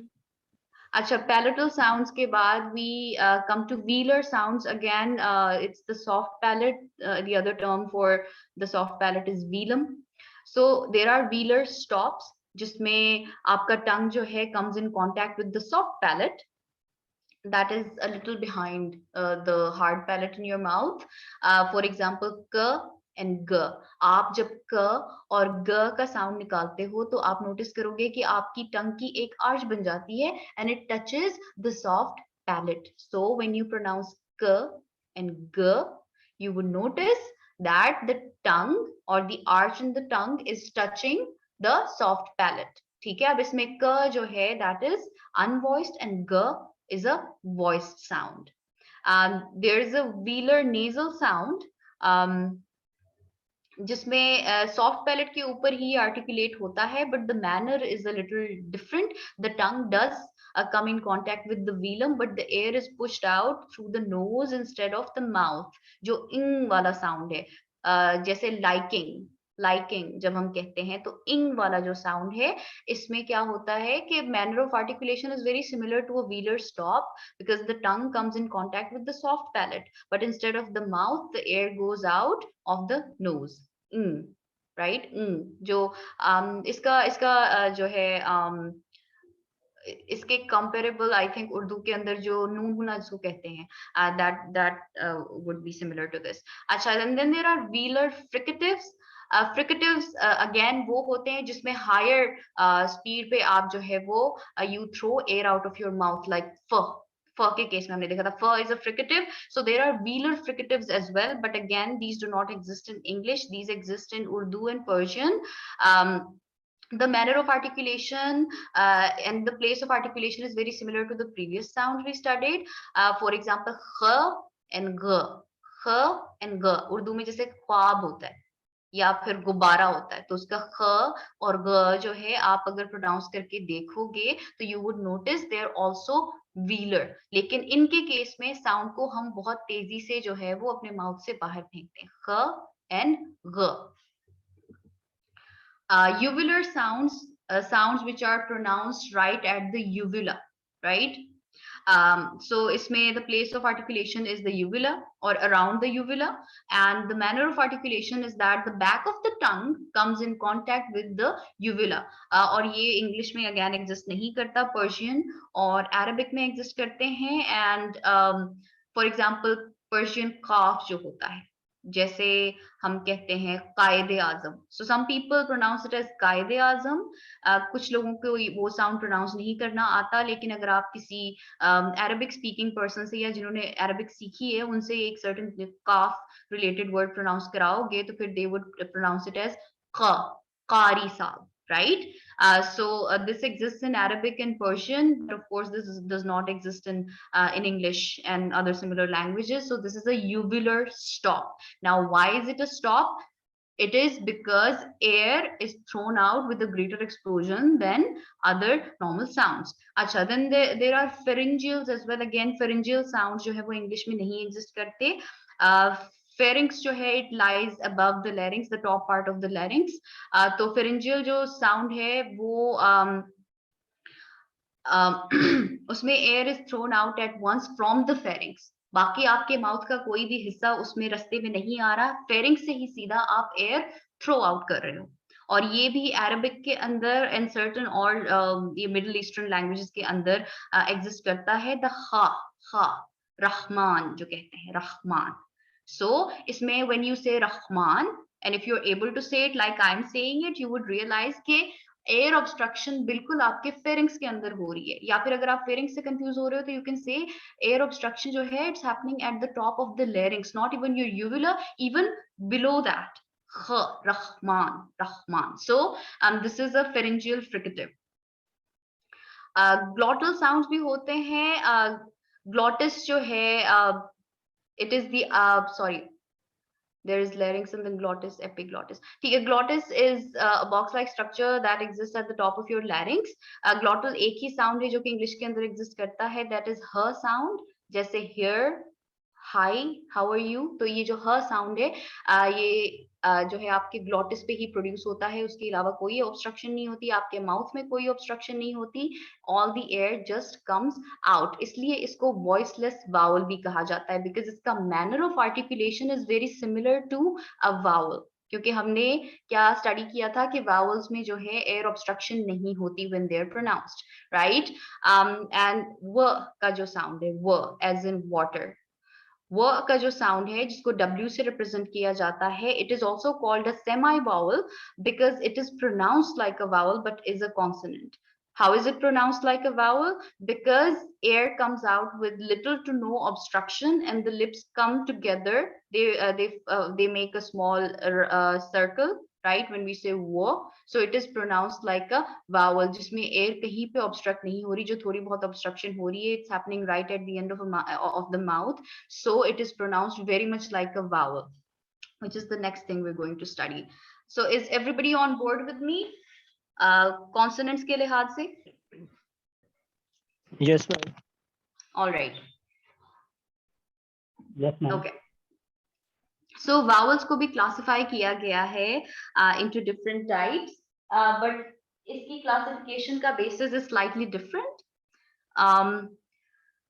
अच्छा, palatal sounds के बाद we come to velar sounds. Again, it's the soft palate. The other term for the soft palate is velum. So there are velar stops जिसमें आपका tongue जो है comes in contact with the soft palate that is a little behind the hard palate in your mouth. For example, k and g. आप जब क और ग का साउंड निकालते हो तो आप नोटिस करोगे कि आपकी टंग की एक आर्च बन जाती है and it touches the soft palate. So when you pronounce k and g, you would notice that the tongue or the arch in the tongue is touching the soft palate. ठीक है. अब इसमें क जो है that is unvoiced and g is a voiced sound. There is a velar nasal sound. जिसमें soft palate के ऊपर ही आर्टिकुलेट होता है, but the manner is a little different. The tongue does come in contact with the velum, but the air is pushed out through the nose instead of the mouth. जो इंग वाला sound है, जैसे liking जब हम कहते हैं तो इंग वाला जो साउंड है, इसमें क्या होता है कि manner of articulation is very similar to a velar stop because the tongue comes in contact with the soft palate, but instead of the mouth the air goes out of the nose. Right. जो इसका जो है इसके comparable I think Urdu के अंदर जो नून गुना जिसको कहते हैं, that would be similar to this. अच्छा, and then there are velar fricatives. Fricatives again वो होते हैं जिसमें हायर स्पीड पे आप जो है वो you throw air out of your mouth like फ के केस में हमने देखा था फ is a fricative. So there are velar fricatives as well, but again these do not exist in English. These exist in Urdu and Persian. The manner of articulation and the place of articulation is very similar to the previous sound we studied. For example, kh and g. Urdu में जैसे ख्वाब होता है, या फिर गुब्बारा होता है, तो उसका ख और ग जो है आप अगर प्रोनाउंस करके देखोगे तो you would notice they are also velar, लेकिन इनके केस में साउंड को हम बहुत तेजी से जो है वो अपने माउथ से बाहर फेंकते हैं, ख एंड ग. Uvular sounds which are pronounced right at the uvula, right? So isme the place of articulation is the uvula or around the uvula, and the manner of articulation is that the back of the tongue comes in contact with the uvula. और ये English में again exist नहीं करता, Persian और Arabic में exist करते हैं, and for example Persian cough जो होता है, जैसे हम कहते हैं Quaid-e-Azam, so some people pronounce it as Quaid-e-Azam. कुछ लोगों को वो साउंड प्रोनाउंस नहीं करना आता, लेकिन अगर आप किसी अरबिक स्पीकिंग पर्सन से या जिन्होंने अरबिक सीखी है उनसे एक सर्टेन काफ रिलेटेड वर्ड प्रोनाउंस कराओगे तो फिर they would pronounce it as कारी साहब, right? So this exists in Arabic and Persian, but of course does not exist in English and other similar languages. So this is a uvular stop. Now, why is it a stop? It is because air is thrown out with a greater explosion than other normal sounds. Acha, then there are pharyngeals as well. Again, pharyngeal sounds जो है वो English में नहीं exist करते. Pharynx जो है it lies above the larynx, the top part of the larynx. तो pharyngeal जो sound है वो उसमें air is thrown out at once from the pharynx. बाकी आपके माउथ का कोई भी हिस्सा उसमें रास्ते में नहीं आ रहा, फेरिंक्स से ही सीधा आप एयर थ्रो आउट कर रहे हो. और ये भी अरबिक के अंदर एंड सर्टेन और ये मिडिल ईस्टर्न लैंग्वेजेस के अंदर एग्जिस्ट करता है. द हा रहमान जो कहते हैं, रहमान. सो इसमें when you say Rahman and if you are able to say it like I am saying it, you would realize के एयर ऑब्स्ट्रक्शन बिल्कुल आपके फेरिंग्स के अंदर हो रही है. या फिर अगर आप फेरिंग्स से कंफ्यूज हो रहे हो तो you can say air obstruction जो है it's happening at the top of the larynx, not even your uvula, even below that. Rahman, Rahman. So this is a pharyngeal fricative. Glottal sounds भी होते हैं. ग्लॉटिस जो है it is the sorry, there is larynx and then glottis, epiglottis. ठीक है, glottis is a box-like structure that exists at the top of your larynx. Glottal एक ही sound है जो कि English के अंदर exist करता है, that is h sound. जैसे here, hi, how are you? तो ये जो h sound है ये जो है आपके ग्लॉटिस पे ही प्रोड्यूस होता है, उसके अलावा कोई ऑब्स्ट्रक्शन नहीं होती, आपके माउथ में कोई ऑब्स्ट्रक्शन नहीं होती, all the air just comes out. इसलिए इसको वॉइसलेस वावल भी कहा जाता है, बिकॉज इसका manner of articulation is very similar to a vowel. क्योंकि हमने क्या स्टडी किया था कि वावल्स में जो है एयर ऑब्स्ट्रक्शन नहीं होती when they are pronounced, right? And व का जो साउंड है, व एज इन वाटर, वो का जो साउंड है जिसको W से रिप्रेजेंट किया जाता है, it is also called a semi vowel because it is pronounced like a vowel but is a consonant. How is it pronounced like a vowel? Because air comes out with little to no obstruction and the lips come together. They make a small circle, right? When we say wo, so it is pronounced like a vowel. जिसमें air कहीं पे obstruct नहीं हो रही, जो थोड़ी बहुत obstruction हो रही है, it's happening right at the end of the mouth. So it is pronounced very much like a vowel, which is the next thing we're going to study. So is everybody on board with me? Consonants के लिहाज से? Yes, ma'am. All right. Yes, ma'am. Okay. So vowels को भी classify किया गया है into different types, but इसकी classification का basis is slightly different.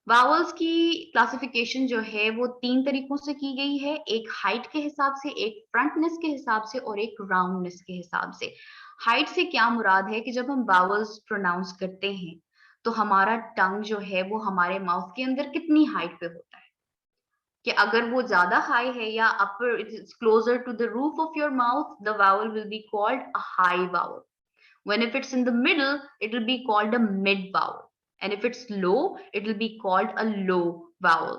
Vowels की क्लासिफिकेशन जो है वो 3 तरीकों से की गई है, एक हाइट के हिसाब से, एक फ्रंटनेस के हिसाब से और एक राउंडनेस के हिसाब से. हाइट से क्या मुराद है कि जब हम वावल्स प्रोनाउंस करते हैं तो हमारा टंग जो है वो हमारे माउथ के अंदर कितनी हाइट पे होता है, कि अगर वो ज्यादा हाई है या upper, it is closer to the roof of your mouth, the vowel will be called a high vowel. When if it's in the middle, it will be called a mid vowel. And if it's low, it will be called a low vowel.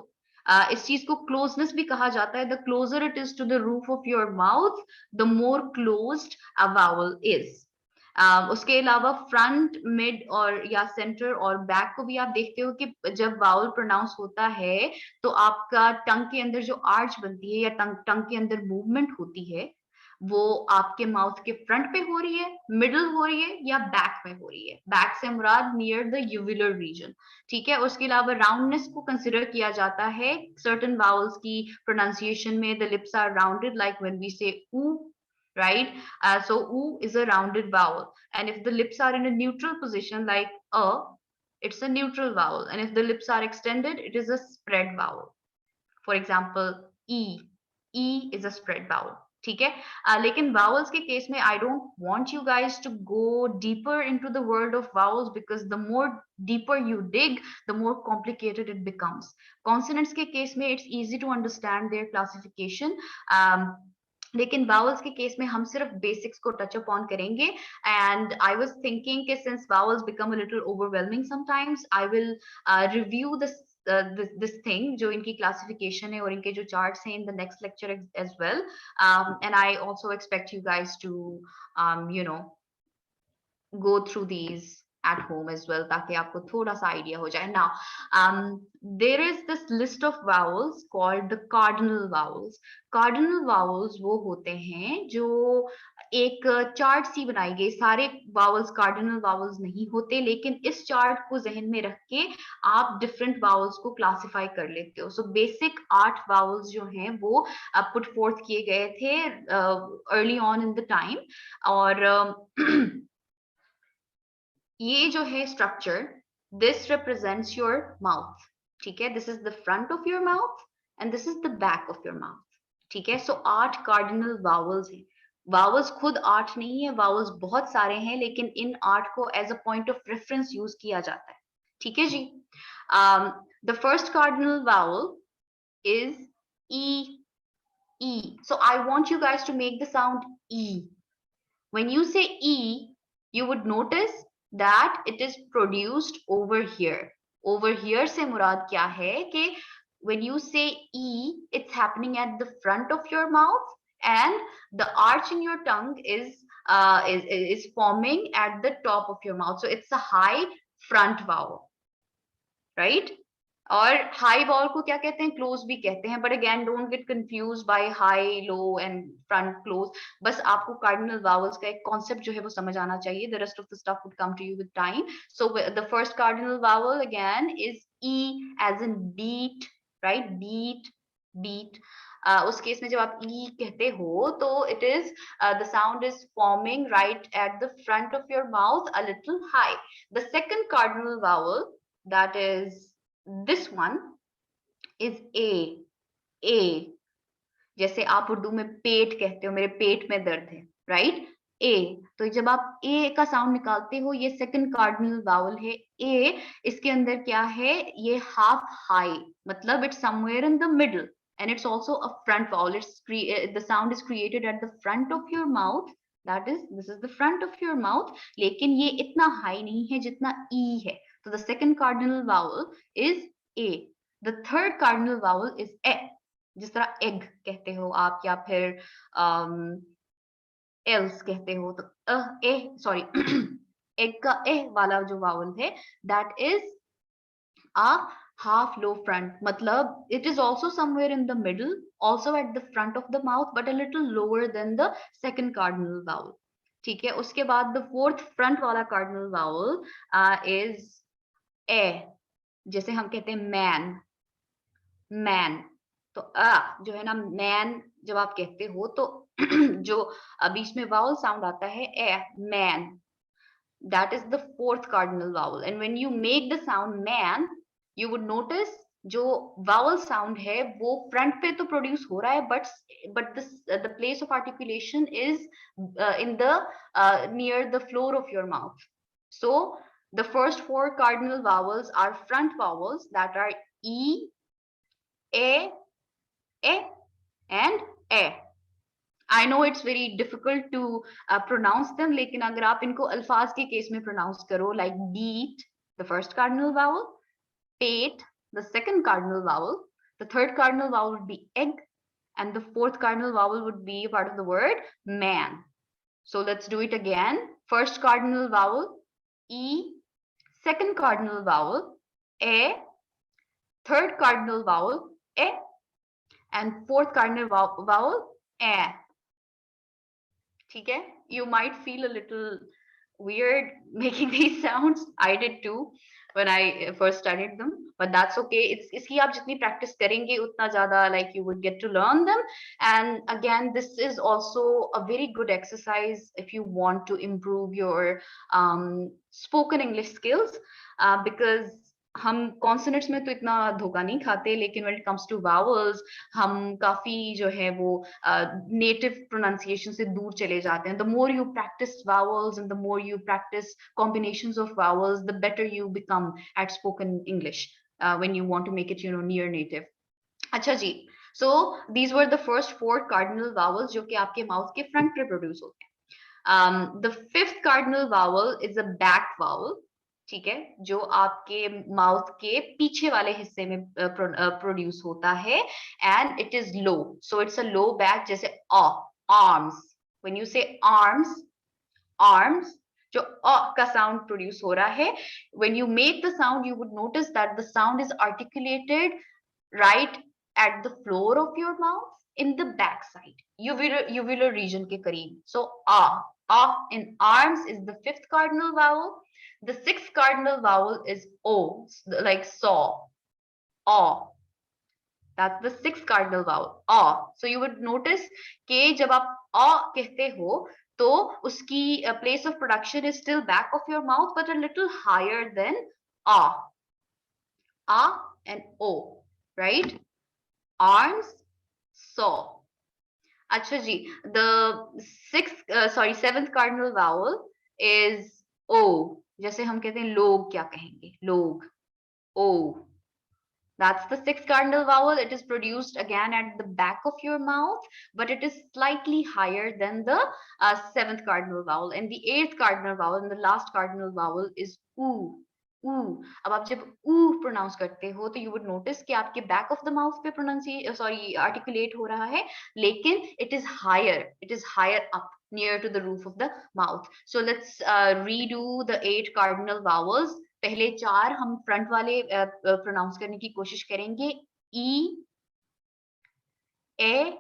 इस चीज को closeness भी कहा जाता है. The closer it is to the roof of your mouth, the more closed a vowel is. उसके अलावा front, mid और या सेंटर और बैक को भी आप देखते हो कि जब वावल प्रोनाउंस होता है तो आपका टंग के अंदर जो आर्च बनती है या टंग के अंदर मूवमेंट होती है वो आपके माउथ के फ्रंट पे हो रही है, मिडल हो रही है या बैक में हो रही है। बैक से मुराद नियर द यूविलर रीजन, ठीक है। उसके अलावा राउंडनेस को कंसिडर किया जाता है सर्टेन वावल्स की प्रोनाउंसिएशन में। The lips are rounded like when we say ऊ, right? So oo is a rounded vowel, and if the lips are in a neutral position like it's a neutral vowel, and if the lips are extended, it is a spread vowel. For example, e is a spread vowel, ठीक है। लेकिन vowels के case में I don't want you guys to go deeper into the world of vowels, because the more deeper you dig, the more complicated it becomes. Consonants के case में it's easy to understand their classification. लेकिन vowels के case में हम सिर्फ basics को touch upon करेंगे. And I was thinking कि since vowels become a little overwhelming sometimes, I will review this thing जो इनकी classification है और इनके जो charts हैं in the next lecture as well. And I also expect you guys to go through these at home as well, ताकि आपको थोड़ा सा idea हो जाए. Now, there is this list of vowels called the cardinal vowels. Cardinal vowels वो होते हैं जो एक चार्ट सी बनाई गई. सारे vowels cardinal vowels नहीं होते, लेकिन इस चार्ट को जहन में रख के आप different vowels को classify कर लेते हो. So basic 8 vowels जो हैं वो put forth किए गए थे early on in the time. और ये जो है structure, this represents your mouth, ठीक है. This is the front of your mouth and this is the back of your mouth, ठीक है. सो 8 कार्डिनल वावल्स हैं. वावल्स खुद 8 नहीं है, वावल्स बहुत सारे हैं, लेकिन इन 8 को as a point of reference use किया जाता है, ठीक है जी. The first cardinal vowel is e. E. So I want you guys to make the sound E. When you say E, you would notice that it is produced over here. Over here से मुराद क्या है कि when you say E, it's happening at the front of your mouth, and the arch in your tongue is forming at the top of your mouth. So it's a high front vowel, right? और high vowel को क्या कहते हैं? Close भी कहते हैं. But again don't get confuse by high, low and front, close. बस आपको कार्डिनल वावल्स का एक कॉन्सेप्ट जो है वो समझ आना चाहिए. The rest of the stuff would come to you with time. So the first cardinal vowel again is e as in beat, right? Beat, beat. उस केस में जब आप ई कहते हो तो it is the sound is forming right at the front of your mouth, a little high. The second cardinal vowel, that is this one, is A. A. जैसे आप उर्दू में पेट कहते हो, मेरे पेट में दर्द है, राइट? A. तो जब आप A का साउंड निकालते हो, ये सेकंड कार्डिनल वावल है. A. इसके अंदर क्या है? ये हाफ हाई, मतलब it's somewhere in the middle, and it's also a front vowel. The sound is created at the front of your mouth. That is, this is the front of your mouth. लेकिन ये इतना high नहीं है जितना E है. So the second cardinal vowel is A. The third cardinal vowel is E. जिस तरह egg कहते हो आप, या फिर else कहते हो, तो sorry egg का वाला जो vowel है, that is a half low front. मतलब it is also somewhere in the middle, also at the front of the mouth, but a little lower than the second cardinal vowel. ठीक है. उसके बाद the fourth front वाला cardinal vowel is A. जैसे हम कहते हैं मैन, मैन. तो जो है ना, मैन जब आप कहते हो तो जो बीच में वावल साउंड आता है a, man, that is the fourth cardinal vowel. And when you make the sound man, you would notice जो वावल साउंड है वो फ्रंट पे तो प्रोड्यूस हो रहा है, but the place of articulation is in the near the floor of your mouth. So the first 4 cardinal vowels are front vowels, that are E, A, and A. I know it's very difficult to pronounce them, लेकिन अगर आप इनको अल्फाज के case में pronounce करो, like beat, the first cardinal vowel, pate, the second cardinal vowel, the third cardinal vowel would be egg, and the fourth cardinal vowel would be a part of the word man. So let's do it again. First cardinal vowel, E. Second cardinal vowel, A. Third cardinal vowel, A. And fourth cardinal vowel, A. ठीक है? You might feel a little weird making these sounds. I did too when I first studied them, but that's okay. It's इसकी आप जितनी practice करेंगे उतना ज़्यादा like you would get to learn them. And again, this is also a very good exercise if you want to improve your spoken English skills, because हम consonants में तो इतना धोखा नहीं खाते, लेकिन when it comes to vowels हम काफी जो है वो नेटिव प्रोनाउंसिएशन से दूर चले जाते हैं. The more you practice vowels and the more you practice combinations of vowels, the better you become at spoken English when you want to make it, you know, near native. अच्छा जी, so these were the first 4 cardinal vowels जो कि आपके mouth के front पे produce होते हैं. The 5th cardinal vowel is a back vowel. ठीक है, जो आपके माउथ के पीछे वाले हिस्से में प्रोड्यूस होता है, and it is low, so it's a low back. जैसे आर्म्स, व्हेन यू से आर्म्स, आर्म्स जो का साउंड प्रोड्यूस हो रहा है, when you make the sound you would notice that the sound is articulated right at the floor of your mouth in the back side, uvular region के करीब. So in arms is the 5th cardinal vowel. The 6th cardinal vowel is O, like saw, aw. That's the 6th cardinal vowel, aw. So you would notice कि जब आप aw कहते हो तो उसकी place of production is still back of your mouth but a little higher than ah. Ah and O, right? Arms, saw. अच्छा जी, the 7th cardinal vowel is O. जैसे हम कहते हैं लोग, क्या कहेंगे, लोग, O. That's the 6th cardinal vowel. It is produced again at the back of your mouth, but it is slightly higher than the 7th cardinal vowel. And the 8th cardinal vowel and the last cardinal vowel is oo. अब आप जब pronounce करते हो तो you would notice कि आपके back of the mouth पे articulate हो रहा है, लेकिन it is higher up near to the roof of the mouth. So let's redo the 8 cardinal vowels. पहले 4 हम फ्रंट वाले प्रोनाउंस करने की कोशिश करेंगे. ई, ए.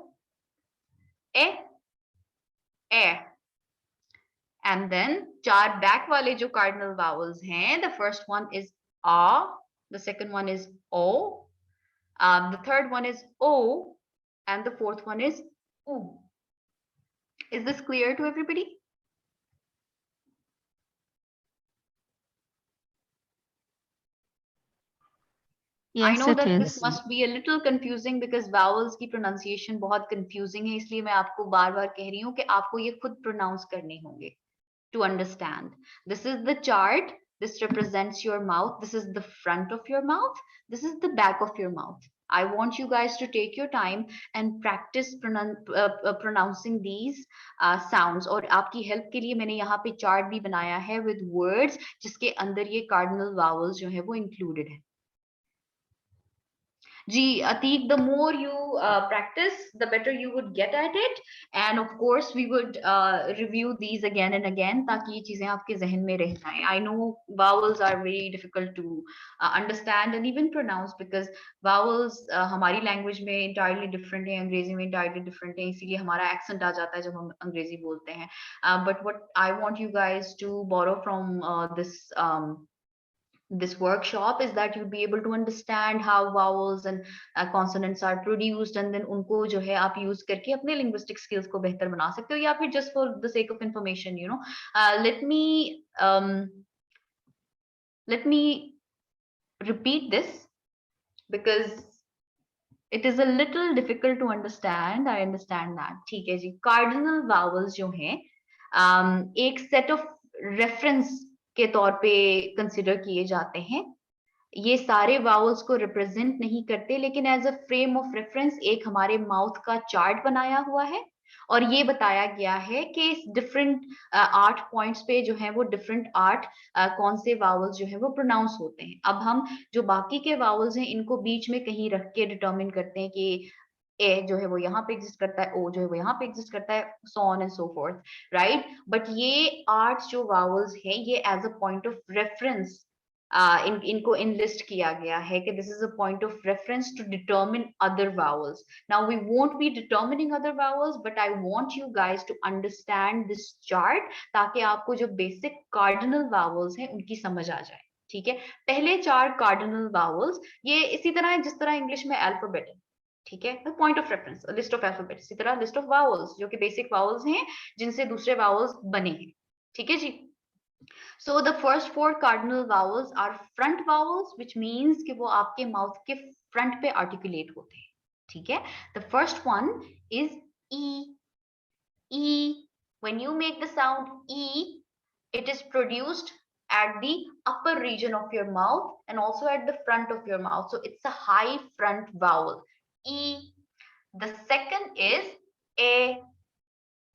And then 4 बैक वाले जो cardinal vowels हैं, the first one is a, the second one is o, the third one is o, and the fourth one is u. Is this clear to everybody? I Yes, know it that is. this must be a little confusing because vowels की pronunciation बहुत confusing है, इसलिए मैं आपको बार-बार कह रही हूँ कि आपको ये खुद pronounce करने होंगे to understand. This is the chart. This represents your mouth. This is the front of your mouth. This is the back of your mouth. I want you guys to take your time and practice pronouncing these sounds. और आपकी help के लिए मैंने यहाँ पे chart भी बनाया है with words जिसके अंदर ये cardinal vowels जो है वो included है. Ji, Atik, the more you practice, the better you would get at it. And of course, we would review these again and again ताकि ये चीजें आपके जहन में रह जाएं. I know vowels are very difficult to understand and even pronounce because vowels हमारी language में entirely different है, अंग्रेजी में entirely different है, इसीलिए हमारा accent आ जाता है जब हम अंग्रेजी बोलते हैं. But what I want you guys to borrow from this workshop is that you'll be able to understand how vowels and consonants are produced, and then उनको जो है आप use करके अपने linguistic skills को बेहतर बना सकते हो, या फिर just for the sake of information, you know. Let me repeat this because it is a little difficult to understand. I understand that. ठीक है जी. Cardinal vowels जो हैं एक set of reference के तौर पे कंसिडर किए जाते हैं. ये सारे वावल्स को रिप्रेजेंट नहीं करते, लेकिन as a frame of reference एक हमारे माउथ का चार्ट बनाया हुआ है और ये बताया गया है कि डिफरेंट 8 पॉइंट्स पे जो है वो डिफरेंट 8 कौन से वावल्स जो है वो प्रोनाउंस होते हैं. अब हम जो बाकी के वावल्स हैं इनको बीच में कहीं रख के डिटरमिन करते हैं कि ए जो है वो यहाँ पे एग्जिस्ट करता है, ओ जो है वो यहाँ पे एग्जिस्ट करता है, so on and so forth, right. But ये 8 जो वावल्स हैं ये as a point of reference इनको enlist किया गया है कि this is a point of reference to determine other vowels. Now we won't be determining other vowels, but I want you guys to understand this chart ताकि आपको जो basic cardinal vowels हैं उनकी समझ आ जाए. ठीक है, पहले 4 cardinal vowels ये इसी तरह है जिस तरह इंग्लिश में अल्फाबेट है. ठीक है, point of reference, list of alphabet, इसी तरह लिस्ट ऑफ वावल्स जो कि बेसिक वावल्स हैं जिनसे दूसरे वावल्स बने हैं. ठीक है जी. So the first 4 cardinal vowels are front vowels, which means कि वो आपके माउथ के फ्रंट पे आर्टिकुलेट होते हैं. ठीक है, the first one is E. E. When you make the sound E, it is produced at the upper region of your mouth and also at the front of your mouth. So it's a high front vowel. E. The second is A.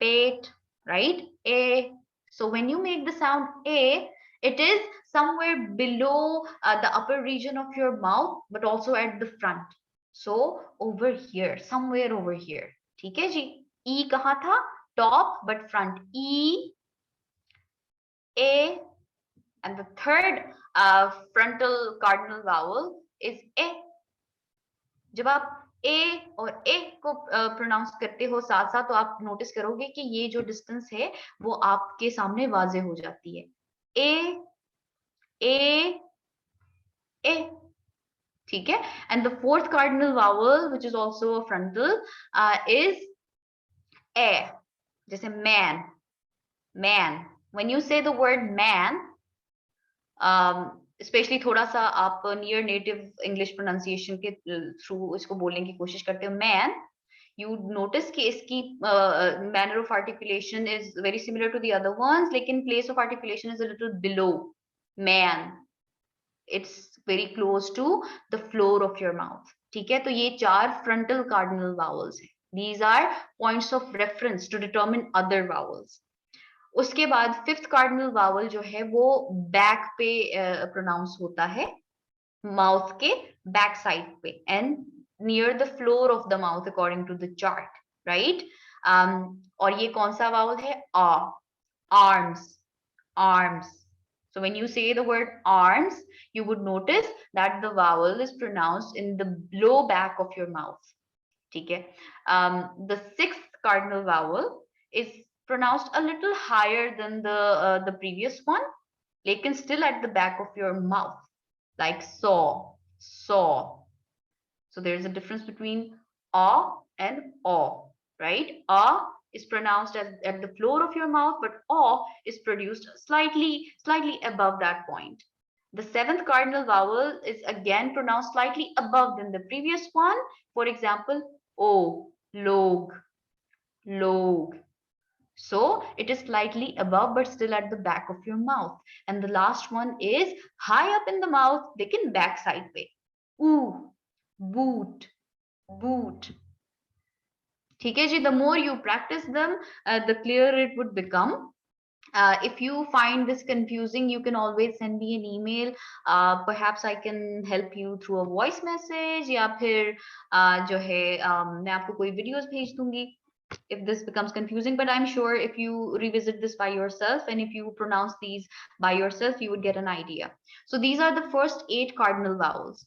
Pate, right? A. So when you make the sound A, it is somewhere below the upper region of your mouth, but also at the front. So over here, somewhere over here. ठीक है जी. E कहाँ था? Top, but front. E, A, and the third frontal cardinal vowel is A. जब आप A और A को pronounce करते हो साथ साथ तो आप नोटिस करोगे कि ये जो डिस्टेंस है वो आपके सामने वाजे हो जाती है. A, A, A. ठीक है. And the fourth cardinal vowel, which is also a frontal, is A. जैसे man, man. When you say the word man, specially थोड़ा सा आप नियर नेटिव इंग्लिश प्रोनाउंसिएशन के थ्रू इसको बोलने की कोशिश करते हो, मैन, यू नोटिस कि इसकी manner of articulation is very similar to the other ones, लेकिन place of articulation is a little below man. It's very close to the floor of your mouth. ठीक है, तो ये 4 फ्रंटल कार्डिनल वावल्स हैं. These are points of reference to determine other vowels. उसके बाद 5th cardinal vowel जो है वो बैक पे प्रोनाउंस होता है, माउथ के बैक साइड पे and near the floor of the mouth according to the chart, right. और ये कौन सा वावल है? Ah. Arms, arms. So when you say the word arms, you would notice that the vowel is pronounced in the low back of your mouth. ठीक है. The 6th cardinal vowel is pronounced a little higher than the previous one, lekin still at the back of your mouth, like saw, saw. So there's a difference between a and aw, right? A is pronounced at the floor of your mouth, but aw is produced slightly above that point. The 7th cardinal vowel is again pronounced slightly above than the previous one. For example, o, log, log. So it is slightly above but still at the back of your mouth. And the last one is high up in the mouth, lekin back side way. Ooh, boot, boot. ठीक है जी. The more you practice them, the clearer it would become. If you find this confusing, you can always send me an email. Perhaps I can help you through a voice message, या फिर जो है मैं आपको कोई videos भेज दूंगी if this becomes confusing. But I'm sure if you revisit this by yourself and if you pronounce these by yourself, you would get an idea. So these are the first 8 cardinal vowels.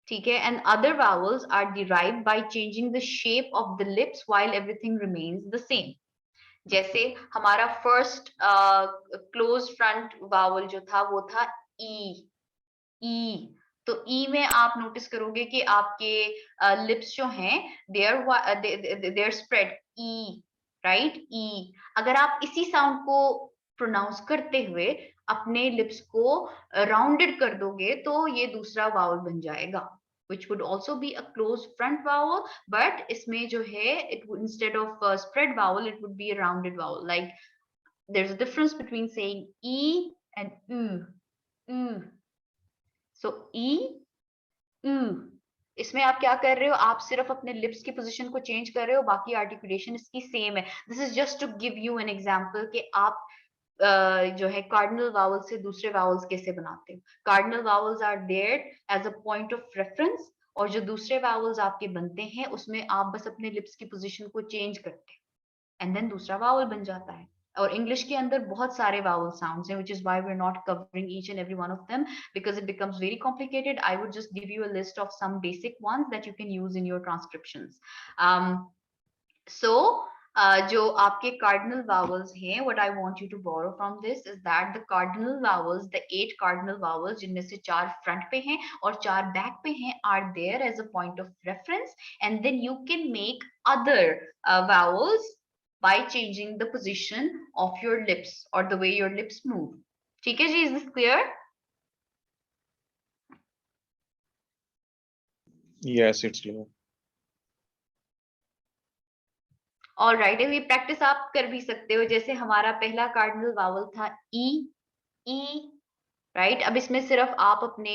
ठीक है. And other vowels are derived by changing the shape of the lips while everything remains the same. जैसे हमारा first close front vowel जो था वो था ई. ई, तो ई में आप नोटिस करोगे कि आपके लिप्स जो हैं देयर स्प्रेड ई, राइट. ई. अगर आप इसी साउंड को प्रोनाउंस करते हुए अपने लिप्स को राउंडेड कर दोगे तो ये दूसरा वावल बन जाएगा, which would also be a closed front vowel, but इसमें जो है it would, instead of a spread vowel, it would be a rounded vowel. Like there's a difference between saying e and u. So e, u. इसमें आप क्या कर रहे हो? आप सिर्फ अपने लिप्स की पोजीशन को चेंज कर रहे हो, बाकी आर्टिकुलेशन इसकी सेम है. This is just to give you an example कि आप जो है कार्डिनल वावल से दूसरे वावल्स कैसे बनाते हो. Cardinal vowels are there as a point of reference, और जो दूसरे वावल्स आपके बनते हैं उसमें आप बस अपने लिप्स की पोजीशन को चेंज करते हैं एंड देन दूसरा वावल बन जाता है. और इंग्लिश के अंदर बहुत सारे vowel sounds हैं, which is why we're not covering each and every one of them because it becomes very complicated. I would just give you a list of some basic ones that you can use in your transcriptions. So जो आपके cardinal vowels हैं, what I want you to borrow from this is that the cardinal vowels, the 8 cardinal vowels जिनमें से 4 front पे हैं और 4 back पे हैं, are there as a point of reference, and then you can make other vowels by changing the position of your lips or the way your lips move. ठीक है जी, is this clear? Yes, it's clear. All right, ये practice आप कर भी सकते हो. जैसे हमारा पहला कार्डिनल वावल था ई, ई, राइट. अब इसमें सिर्फ आप अपने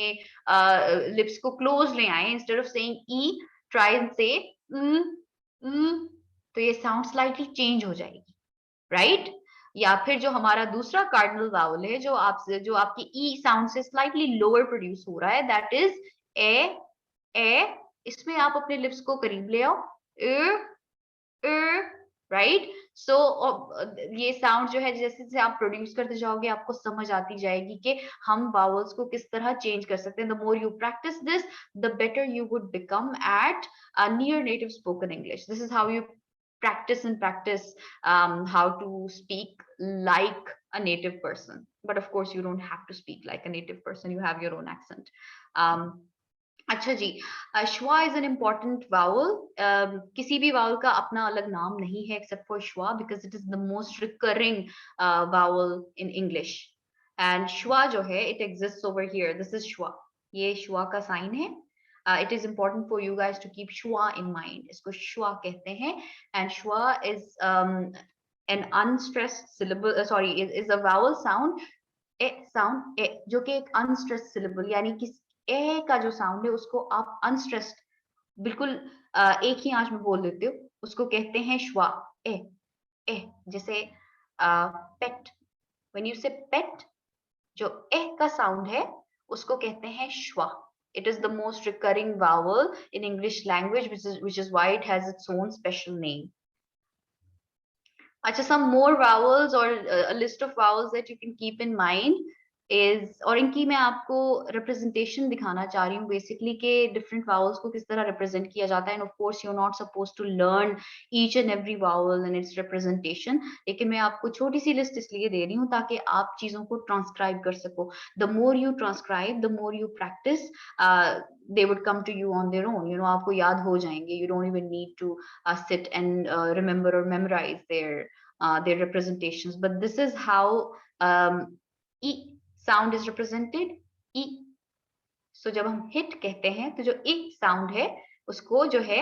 लिप्स को क्लोज ले आए. Instead of saying E, try and से तो ये साउंड स्लाइटली चेंज हो जाएगी, राइट. या फिर जो हमारा दूसरा कार्डिनल वावल है जो आपकी ई साउंड से स्लाइटली लोअर प्रोड्यूस हो रहा है, दैट इज ए. इसमें आप अपने लिप्स को करीब ले आओ, राइट. सो ये साउंड जो है जैसे जैसे आप प्रोड्यूस करते जाओगे आपको समझ आती जाएगी कि हम वावल्स को किस तरह चेंज कर सकते हैं. The more you practice this, the better you would become at near native spoken English. This is how you practice and practice how to speak like a native person, but of course you don't have to speak like a native person, you have your own accent. अच्छा जी, schwa is an important vowel. किसी भी vowel का अपना अलग नाम नहीं है except for schwa because it is the most recurring vowel in English. And schwa जो है it exists over here. This is schwa. ये श्वा का साइन है. It is important for you guys to keep shwa in mind. इसको shwa कहते हैं, and shwa is an unstressed syllable. Sorry, is a vowel sound. A जो कि एक unstressed syllable, यानी कि ए का जो साउंड है उसको आप अनस्ट्रेस्ड बिल्कुल एक ही आंच में बोल देते हो, उसको कहते हैं श्वा. ए. जैसे पेट, व्हेन यू से पेट, जो ए का साउंड है उसको कहते हैं श्वा. It is the most recurring vowel in English language, which is why it has its own special name. Achha, some more vowels or a list of vowels that you can keep in mind is, और इनकी मैं आपको representation दिखाना चाह रही हूँ basically कि different vowels को किस तरह represent किया जाता है. And of course you're not supposed to learn each and every vowel and its representation, लेकिन मैं आपको छोटी सी list इसलिए दे रही हूँ ताकि आप चीजों को transcribe कर सको. The more you transcribe, the more you practice, they would come to you on their own. You know, आपको याद हो जाएंगे. You don't even need to sit and remember or memorize their representations. But this is how e sound is represented. E. So जब हम hit कहते हैं तो जो e sound है उसको जो है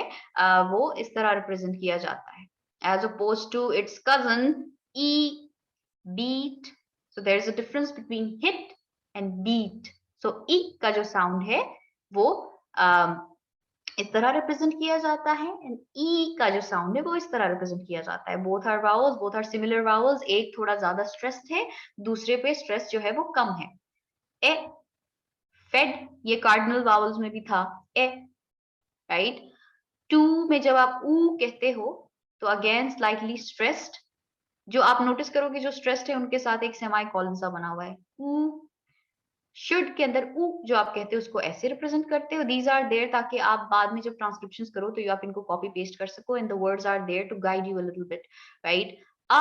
वो इस तरह represent किया जाता है, as opposed to its cousin e, beat. So there is a difference between hit and beat. So e का जो sound है वो इस तरह represent किया जाता है, and e का जो sound है वो इस तरह represent किया जाता है. Both are vowels, both are similar vowels. एक थोड़ा ज्यादा stressed है, दूसरे पे stress जो है वो कम है. ए, fed, ये cardinal vowels में भी था ए, right? To में जब आप ऊ कहते हो तो again slightly stressed. जो आप notice करोगे जो stressed है उनके साथ एक semicolon सा बना हुआ है. ऊ. should के अंदर ऊ जो आप कहते हो उसको ऐसे represent करते हो. These are there ताकि आप बाद में जब transcriptions करो तो आप इनको copy paste कर सको, and the words are there to guide you a little bit, right? A,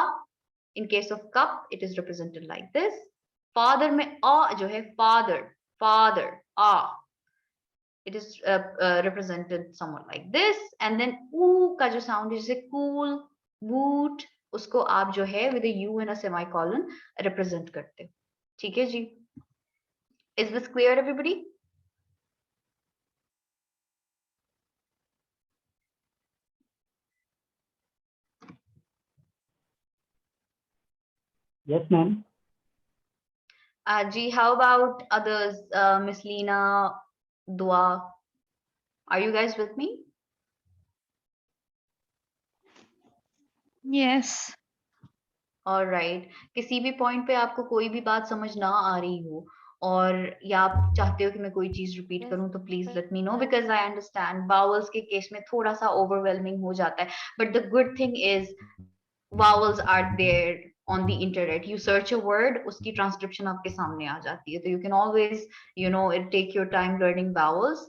in case of cup, it is represented like this. Father में a जो है father, a, it is represented somewhat like this. And then ऊ का जो sound है जैसे cool, boot, उसको आप जो है with a u and a semicolon represent करते हो. ठीक है जी? Is this clear, everybody? Yes, ma'am. Ji, how about others? Miss Leena, Dua, are you guys with me? Yes. All right. किसी भी point पे आपको कोई भी बात समझ ना आ रही हो और या आप चाहते हो कि मैं कोई चीज रिपीट करूं तो please let me know, because I understand vowels के केस में थोड़ा सा overwhelming हो जाता है, but the good thing is vowels are there on the internet. You search a word, उसकी transcription आपके सामने आ जाती है. So you can always, take your time learning vowels.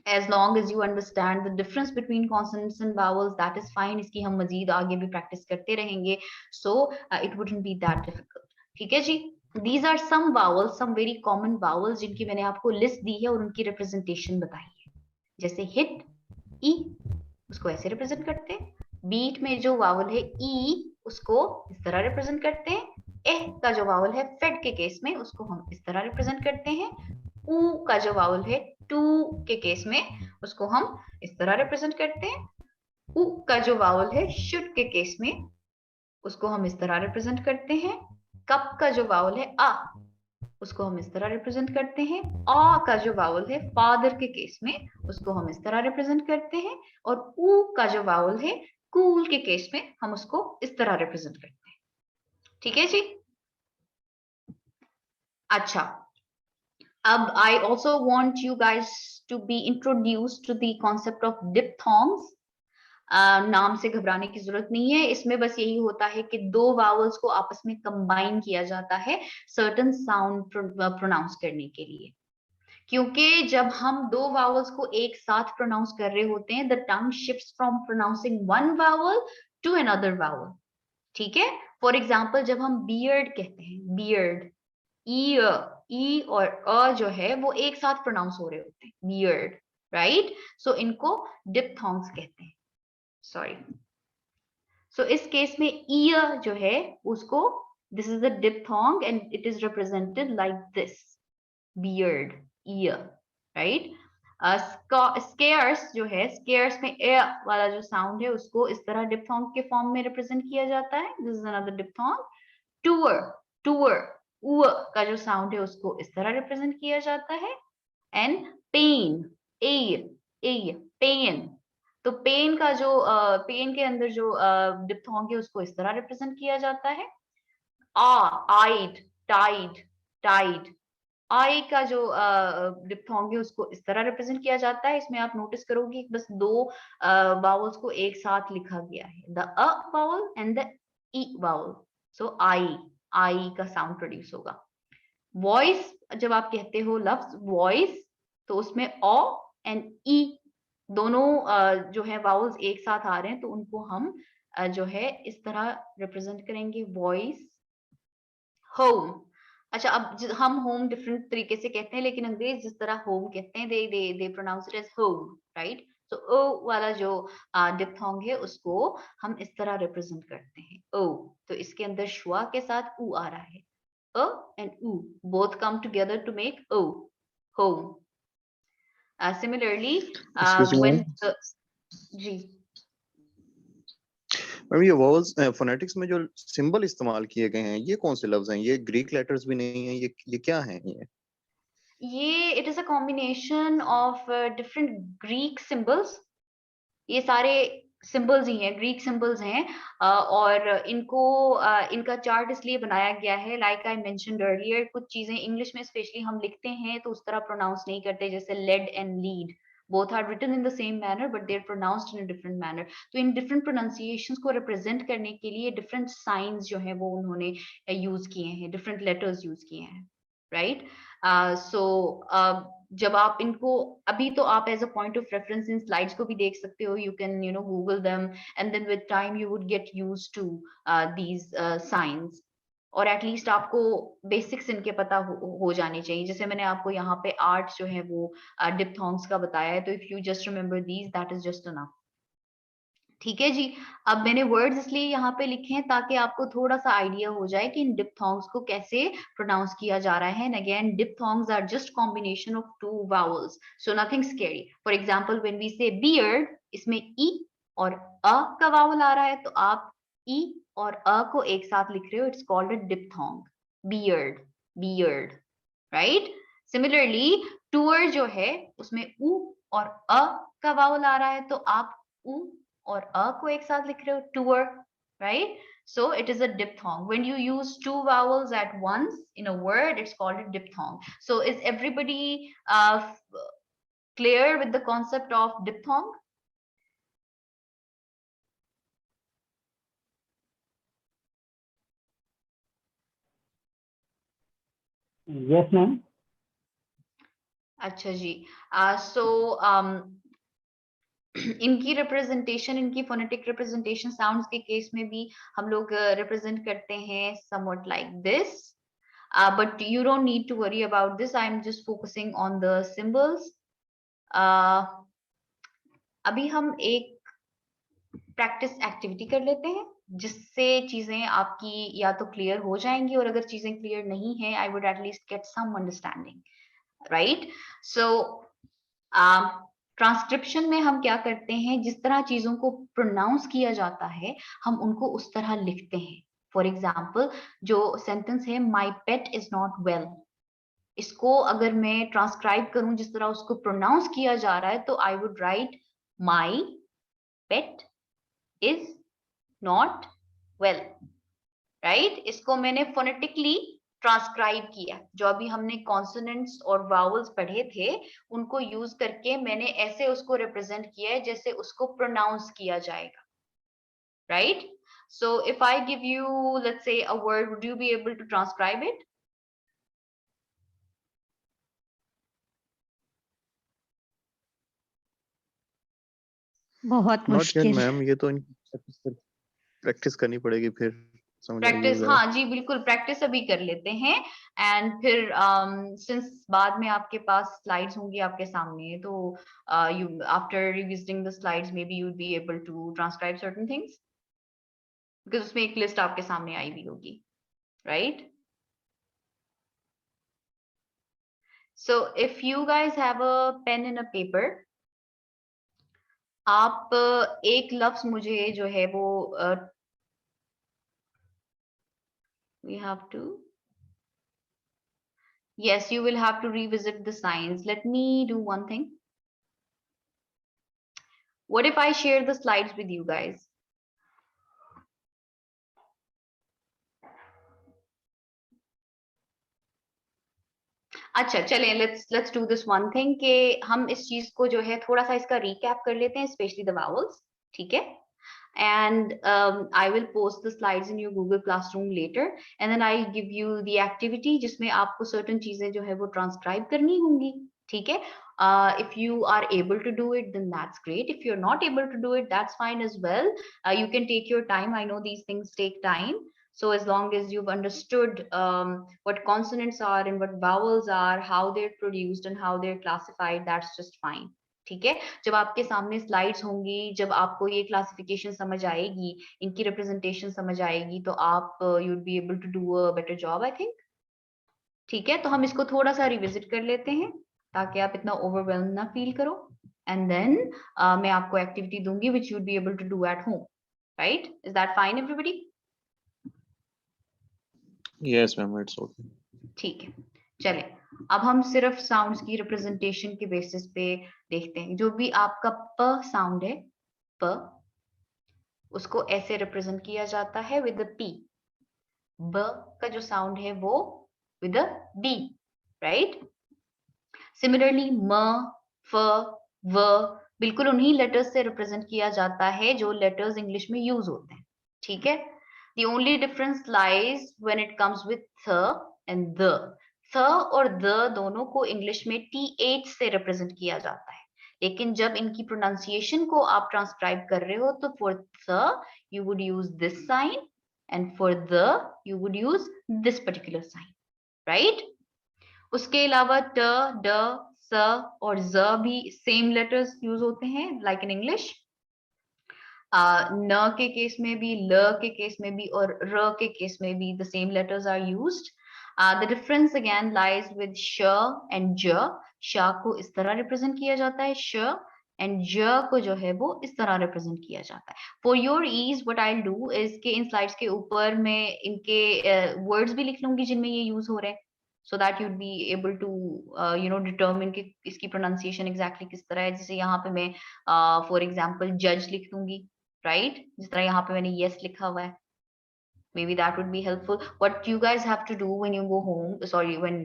As long as you understand the difference between consonants and vowels, that is fine. इसकी हम मजीद आगे भी practice करते रहेंगे. So it wouldn't be that difficult. ठीक है जी? These are some vowels, some very common vowels जिनकी मैंने आपको list दी है और उनकी representation बताई है. जैसे hit, e, उसको ऐसे represent करते हैं. बीट में जो वावल है ई, उसको इस तरह रिप्रेजेंट करते हैं. एह का जो वावल है फेड के केस में, उसको हम इस तरह रिप्रेजेंट करते हैं. ऊ का जो वावल है टू के केस में, उसको हम इस तरह रिप्रेजेंट करते हैं. उ का जो वावल है शुड के केस में, उसको हम इस तरह रिप्रेजेंट करते हैं. कप का जो वावल है आ, उसको हम इस तरह रिप्रेजेंट करते हैं. आ का जो वावल है फादर के केस में, उसको हम इस तरह रिप्रेजेंट करते हैं. और ऊ का जो वावल है कूल के केस में, हम उसको इस तरह रिप्रेजेंट करते हैं. ठीक है जी? अच्छा, अब I also want you guys to be introduced to the concept of diphthongs. नाम से घबराने की जरूरत नहीं है. इसमें बस यही होता है कि दो वावल्स को आपस में कंबाइन किया जाता है सर्टेन साउंड प्रोनाउंस करने के लिए. क्योंकि जब हम दो वावल्स को एक साथ प्रोनाउंस कर रहे होते हैं, the tongue shifts from pronouncing one vowel to another vowel. ठीक है? फॉर एग्जांपल जब हम बियर्ड कहते हैं, बियर्ड, ई और अ जो है वो एक साथ प्रोनाउंस हो रहे होते हैं, बियर्ड, राइट? सो इनको डिप्थोंग्स कहते हैं. सॉरी. सो इस केस में ईयर जो है उसको, this is the diphthong and it is represented like this, beard, ear, right? Scares जो है, स्केयर्स में ए वाला जो साउंड है उसको इस तरह डिप्थोंग के फॉर्म में रिप्रेजेंट किया जाता है. This is another diphthong. Tour, tour, उ का जो साउंड है उसको इस तरह रिप्रेजेंट किया जाता है. And pain, a, pain. तो पेन का जो पेन के अंदर जो डिप्थोंग है उसको इस तरह रिप्रेजेंट किया जाता है. आइड, टाइड, टाइड. आई का जो डिप्थोंग है उसको इस तरह रिप्रेजेंट किया जाता है. इसमें आप नोटिस करोगे बस दो वावल्स को एक साथ लिखा गया है, the a vowel and the e vowel. So I का साउंड प्रोड्यूस होगा. वॉइस, जब आप कहते हो लफ्ज वॉइस, तो उसमें ओ एंड ई दोनों जो है वावल्स एक साथ आ रहे हैं, तो उनको हम जो है इस तरह रिप्रेजेंट करेंगे, वॉइस. होम. अच्छा, अब हम होम डिफरेंट तरीके से कहते हैं, लेकिन अंग्रेज जिस तरह होम कहते हैं, they pronounce it as home, right? So o वाला जो डिप्थोंग है उसको हम इस तरह रिप्रेजेंट करते हैं, ओ. तो इसके अंदर श्वा के साथ ऊ आ रहा है. A and oo both come together to make o, home. Similarly, Excuse me, when ma'am. जी, मैम ये वॉवल्स फोनेटिक्स में जो सिंबल इस्तेमाल किए गए हैं ये कौन से लफ्ज हैं? ये ग्रीक लेटर्स भी नहीं है, ये क्या हैं ये? It is a combination of different Greek symbols. ये सारे सिंबल्स ही हैं, ग्रीक सिंबल्स हैं. और इनको इनका चार्ट इसलिए बनाया गया है, लाइक आई मेंशन्ड अर्लियर, कुछ चीजें इंग्लिश में स्पेशली हम लिखते हैं तो उस तरह प्रोनाउंस नहीं करते, जैसे lead and lead. Both are written in the same manner but they are pronounced in a different manner. तो इन डिफरेंट प्रोनाउंसिएशंस को रिप्रेजेंट करने के लिए डिफरेंट साइंस जो है वो उन्होंने यूज किए हैं, डिफरेंट लेटर्स यूज किए हैं, राइट? सो जब आप इनको, अभी तो आप as a point of reference इन स्लाइड्स को भी देख सकते हो, you can Google them and then with time you would get used to these signs. और एटलीस्ट आपको बेसिक्स इनके पता हो जाने चाहिए. जैसे मैंने आपको यहाँ पे आर्ट जो है वो डिप्थोंग्स का बताया है, तो if you just remember these, that is just enough. ठीक है जी? अब मैंने वर्ड्स इसलिए यहाँ पे लिखे हैं ताकि आपको थोड़ा सा आइडिया हो जाए कि इन डिप्थोंग्स को कैसे प्रोनाउंस किया जा रहा है. And again, diphthongs are just combination of two vowels, so nothing scary. For example, when we say beard, इसमें ई और अ का वावल आ रहा है, तो आप ई और अ को एक साथ लिख रहे हो, it's called a diphthong. Beard, beard, right? Similarly, tour जो है उसमें उ और अ का वावल आ रहा है, तो आप उ और अ को एक साथ लिख रहे हो, tour, right? So it is a diphthong. When you use two vowels at once in a word, it's called a diphthong. So is everybody clear with the concept of diphthong? Yes, ma'am. अच्छा जी, so इनकी representation, इनकी phonetic representation sounds के case में भी हम लोग represent करते हैं somewhat like this, but you don't need to worry about this. I'm just focusing on the symbols. अभी हम एक प्रैक्टिस एक्टिविटी कर लेते हैं जिससे चीजें आपकी या तो क्लियर हो जाएंगी, और अगर चीजें क्लियर नहीं है, I would at least get some understanding, right? So transcription में हम क्या करते हैं, जिस तरह चीजों को प्रोनाउंस किया जाता है हम उनको उस तरह लिखते हैं. फॉर एग्जाम्पल, जो सेंटेंस है माई पेट इज नॉट वेल, इसको अगर मैं ट्रांसक्राइब करूं जिस तरह उसको प्रोनाउंस किया जा रहा है, तो I would write my pet is not well, right? इसको मैंने phonetically ट्रांसक्राइब किया. जो अभी हमने कॉन्सोनेंट्स और वावल्स पढ़े थे उनको यूज करके मैंने ऐसे उसको रिप्रेजेंट किया है जैसे उसको प्रोनाउंस किया जाएगा, right? So if I give you, let's say, a word, would you be able to transcribe it? बहुत नॉट येट मुश्किल. मैम, ये तो प्रैक्टिस करनी पड़ेगी, फिर समझ आएगी प्रैक्टिस, ज़रा। हाँ जी बिल्कुल, प्रैक्टिस अभी कर लेते हैं. एंड फिर सिंस बाद में आपके पास स्लाइड्स होंगी आपके सामने, तो you after revisiting the slides maybe you would be able to transcribe certain things, because उसमें एक लिस्ट आपके सामने आई भी होगी, राइट? So if you guys have a pen and a paper, आप एक लफ्ज मुझे जो है वो we have to, yes, you will have to revisit the signs. Let me do one thing. What if I share the slides with you guys? अच्छा चलें, let's do this one thing कि हम इस चीज को जो है थोड़ा सा इसका recap कर लेते हैं, especially the vowels, ठीक है? And I will post the slides in your Google Classroom later, and then I'll give you the activity जिसमें आपको certain चीजें जो है वो transcribe करनी होंगी, ठीक है? If you are able to do it, then that's great. If you're not able to do it, that's fine as well. You can take your time. I know these things take time. So as long as you've understood what consonants are and what vowels are, how they're produced and how they're classified, that's just fine. ठीक है? जब आपके सामने slides होंगी, जब आपको ये classification समझ आएगी, इनकी रिप्रेजेंटेशन समझ आएगी, तो आप you would be able to do a better job, I think. ठीक है, तो हम इसको थोड़ा सा रिविजिट कर लेते हैं ताकि आप इतना ओवरवेल्म ना फील करो. एंड देन मैं आपको एक्टिविटी दूंगी which you would be able to do at home, right? Is that fine everybody? Yes ma'am, it's okay. ठीक है, चले अब हम सिर्फ साउंड्स की रिप्रेजेंटेशन के बेसिस पे देखते हैं. जो भी आपका प साउंड है, प, उसको ऐसे रिप्रेजेंट किया जाता है विद द पी. ब का जो साउंड है वो with the B, right? Similarly m, f, व बिल्कुल उन्हीं लेटर्स से रिप्रेजेंट किया जाता है जो लेटर्स इंग्लिश में यूज होते हैं, ठीक है? The only difference lies when it comes with th and the. th और the दोनों को इंग्लिश में th से रिप्रेजेंट किया जाता है, लेकिन जब इनकी प्रोनाउंसिएशन को आप ट्रांसक्राइब कर रहे हो तो for th you would use this sign and for the you would use this particular sign, right? उसके अलावा ट, ड, स और ज भी सेम लेटर्स यूज होते हैं लाइक इन इंग्लिश. न के केस में भी, ल के केस में भी और र के केस में भी the same letters are used. The difference again lies with sh and j. sh को इस तरह रिप्रेजेंट किया जाता है, sh, and j को जो है वो इस तरह रिप्रेजेंट किया जाता है. For your ease, what I'll do is कि इन स्लाइड्स के ऊपर मैं इनके वर्ड्स भी लिख लूंगी जिनमें ये यूज हो रहे हैं, so that you'd be able to determine कि इसकी प्रोनाउंसिएशन exactly किस तरह है. जैसे यहाँ पे मैं for example judge लिख दूंगी, right? जिस तरह यहाँ पे मैंने yes लिखा हुआ है. Maybe that would be helpful. What you guys have to do when you go home, when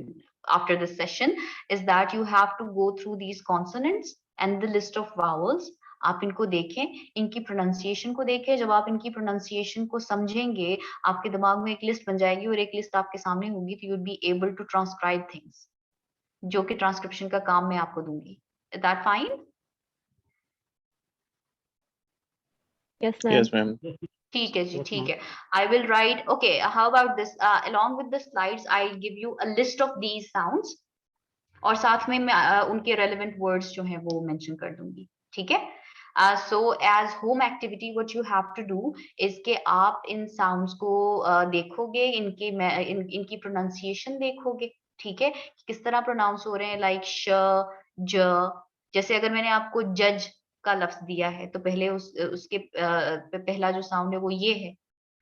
after this session, is that you have to go through these consonants and the list of vowels. आप इनको देखें, इनकी pronunciation को देखें। जब आप इनकी pronunciation को समझेंगे, आपके दिमाग में एक लिस्ट बन जाएगी और एक लिस्ट आपके सामने होगी, तो you will be able to transcribe things, जो कि ट्रांसक्रिप्शन का काम मैं आपको दूंगी। Is that fine? Yes, ma'am. Yes, ma'am. ठीक है जी, Yes, ठीक ma'am. है। I will write, okay, how about this, along with the slides I will give you a list of these sounds, और साथ में मैं उनके relevant words जो हैं वो mention कर दूंगी, ठीक है। So as home activity what you have to do is कि आप इन sounds को देखोगे, इनकी pronunciation देखोगे, ठीक है, किस तरह pronounce हो रहे हैं, like श, ज। जैसे अगर मैंने आपको जज का लफ्ज दिया है, तो पहले उसके पहला जो साउंड है वो ये है,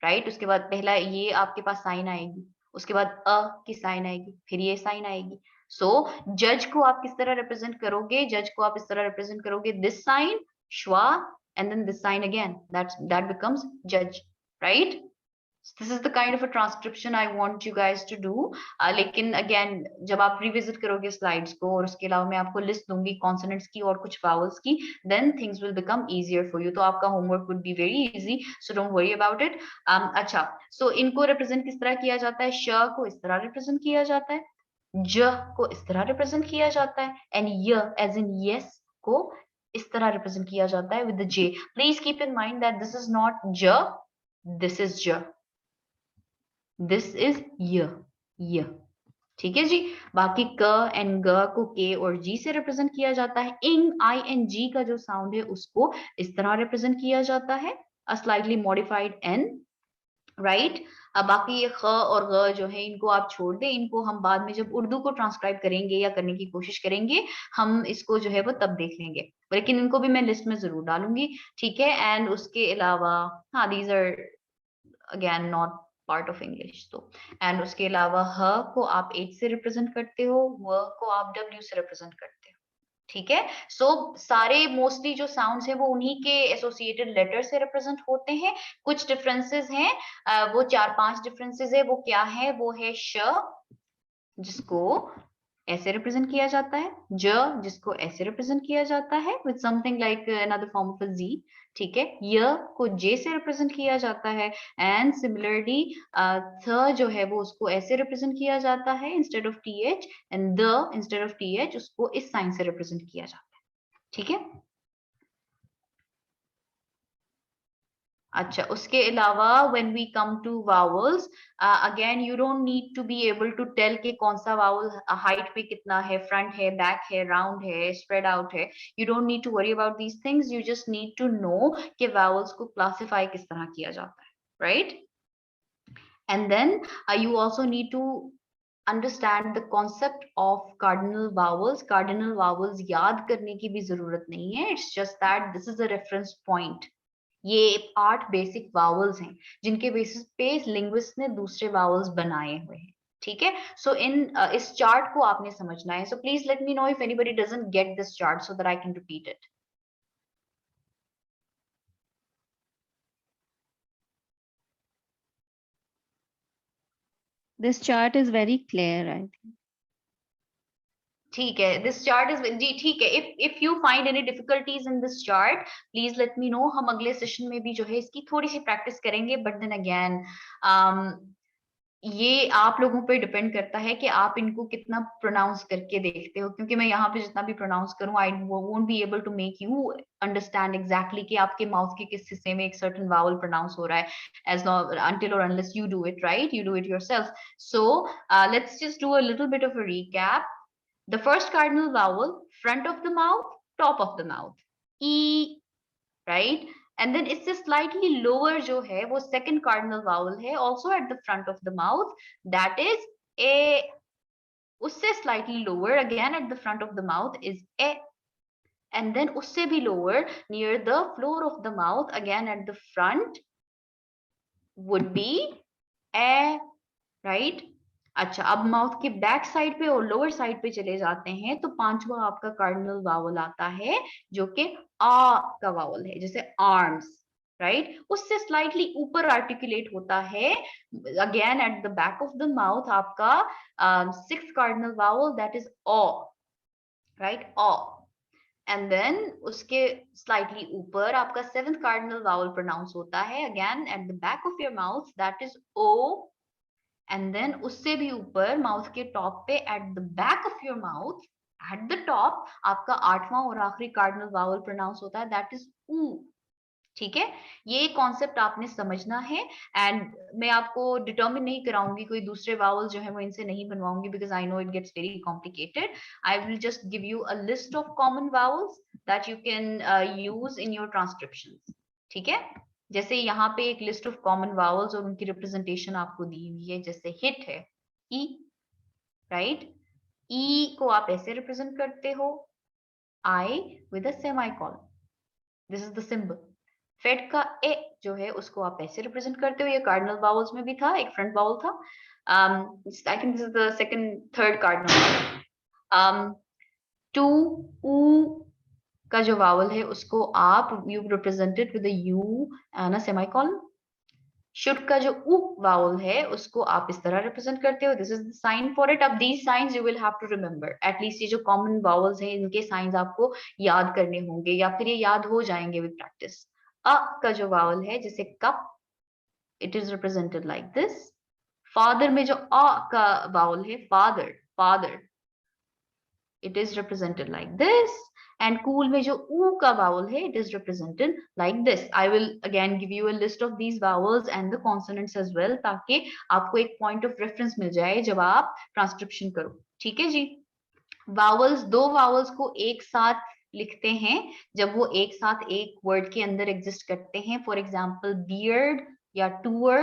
राइट। उसके बाद पहला ये आपके पास साइन आएगी, उसके बाद अ की साइन आएगी, फिर ये साइन आएगी। सो जज को आप किस तरह रिप्रेजेंट करोगे? जज को आप इस तरह रिप्रेजेंट करोगे, this sign, schwa, and then this sign again, that becomes जज, right. This is the kind of a transcription I want you guys to do. लेकिन again जब आप revisit करोगे slides को, और उसके अलावा मैं आपको list दूंगी consonants की और कुछ vowels की, then things will become easier for you. तो आपका homework would be very easy, so don't worry about it. अच्छा, so इनको represent किस तरह किया जाता है? श को इस तरह represent किया जाता है, ज को इस तरह represent किया जाता है, and य as in yes को इस तरह represent किया जाता है with the j. Please keep in mind that this is not j, this is j. This is य, ठीक है जी। बाकी क एंड ग को के और जी से रिप्रेजेंट किया जाता है। इंग, आई एंड जी का जो साउंड है उसको इस तरह रिप्रेजेंट किया जाता है, a slightly modified n, right. अब बाकी ये ख और ग जो है इनको आप छोड़ दें, इनको हम बाद में जब उर्दू को ट्रांसक्राइब करेंगे या करने की कोशिश करेंगे, हम इसको जो है वो तब देख लेंगे, लेकिन इनको भी मैं लिस्ट में जरूर डालूंगी, ठीक है। एंड उसके अलावा हाँ, these are again not part of English. तो एंड उसके अलावा ह को आप H से रिप्रेजेंट करते हो, व को आप W से रिप्रेजेंट करते हो, ठीक है। सो सारे मोस्टली जो साउंड्स हैं वो उन्हीं के एसोसिएटेड लेटर से रिप्रेजेंट होते हैं। कुछ डिफरेंसेस हैं, वो 4-5 डिफरेंसेस है। वो क्या है? वो है श, जिसको ऐसे रिप्रेजेंट किया जाता है, ज जिसको ऐसे रिप्रेजेंट किया जाता है with something like another form of a G, ठीक है। य को जे से रिप्रेजेंट किया जाता है, एंड सिमिलरली थ जो है वो उसको ऐसे रिप्रेजेंट किया जाता है instead of T H, and the instead of T H उसको इस साइन से रिप्रेजेंट किया जाता है, ठीक है। अच्छा, उसके अलावा when we come to vowels, again you don't need to be able to tell कि कौन सा vowel height पे कितना है, front है, back है, round है, spread out है। You don't need to worry about these things. You just need to know कि vowels को classify किस तरह किया जाता है, right? And then you also need to understand the concept of cardinal vowels. Cardinal vowels याद करने की भी जरूरत नहीं है. It's just that this is a reference point. ये 8 बेसिक वावल्स हैं जिनके बेसिस पे लिंग्विस्ट ने दूसरे वावल्स बनाए हुए हैं, ठीक है। सो इस चार्ट को आपने समझना है। So please let me know if anybody doesn't get this chart so that I can repeat it. This chart is very clear, I think. ठीक है, दिस चार्ट इज जी ठीक है। If you find any difficulties in this chart please let me know. हम अगले session में भी जो है इसकी थोड़ी सी प्रैक्टिस करेंगे, बट देन अगेन ये आप लोगों पे डिपेंड करता है कि आप इनको कितना प्रोनाउंस करके देखते हो, क्योंकि मैं यहाँ पे जितना भी प्रोनाउंस करूँ I won't be able to make you understand exactly कि आपके माउथ के किस हिस्से में एक सर्टेन वावल प्रोनाउंस हो रहा है, as until or unless you do it, right? You do it yourself. So let's just do a little bit of a recap. The first cardinal vowel, front of the mouth, top of the mouth, E, right? And then इससे slightly lower जो है वो second cardinal vowel है, also at the front of the mouth, that is A. उससे slightly lower again at the front of the mouth is A. And then उससे भी lower near the floor of the mouth, again at the front, would be A, right? अच्छा, अब mouth के back side पे और lower side पे चले जाते हैं तो पांचवा आपका कार्डिनल वावल आता है जो कि आ का वावल है, जैसे आर्म्स, राइट? उससे स्लाइटली ऊपर आर्टिकुलेट होता है again at the back of the mouth आपका sixth cardinal vowel, that is o, right? O. And then उसके स्लाइटली ऊपर आपका 7th कार्डिनल वावल प्रोनाउंस होता है again at the back of your mouth, that is o. And then उससे भी ऊपर mouth के टॉप पे at the back of your mouth at the top आपका 8वां और आखिरी कार्डिनल वावल प्रोनाउंस होता है, दैट इज ऊ. ठीक है, ये कॉन्सेप्ट आपने समझना है. एंड मैं आपको डिटर्मिन नहीं कराऊंगी, कोई दूसरे वावल जो है वो इनसे नहीं बनवाऊंगी, because I know it gets very complicated. I will just give you a list of common vowels that you can use in your transcriptions. ठीक है, जैसे यहाँ पे एक लिस्ट ऑफ कॉमन वावल्स और उनकी रिप्रेजेंटेशन आपको दी हुई है. जैसे हिट है ई, राइट, ई को आप ऐसे रिप्रेजेंट करते हो, I with a semicolon, this is the symbol. Fed का ए जो है उसको आप ऐसे रिप्रेजेंट करते हो, ये कार्डिनल वावल्स में भी था, एक फ्रंट वावल था. I think this is the second third cardinal. टू ऊ का जो वावल है उसको आप you represented with u and a semicolon. Should का जो उ वावल है उसको आप इस तरह रिप्रेजेंट करते हो, this is the sign for it. अब these signs you will have to remember, at least ये जो कॉमन वावल्स हैं इनके साइंस आपको याद करने होंगे या फिर ये याद हो जाएंगे विद प्रैक्टिस. अ का जो वावल है जैसे cup, it is represented like this. Father में जो अ का वावल है father, father, it is represented like this. And cool में जो ऊ का vowel है it is represented like this. I will again give you a list of these vowels and the consonants as well, ताकि आपको एक point of reference मिल जाए जब आप transcription करो. ठीक है जी. vowels, दो vowels को एक साथ लिखते हैं जब वो एक साथ एक word के अंदर exist करते हैं. For example, beard या tour,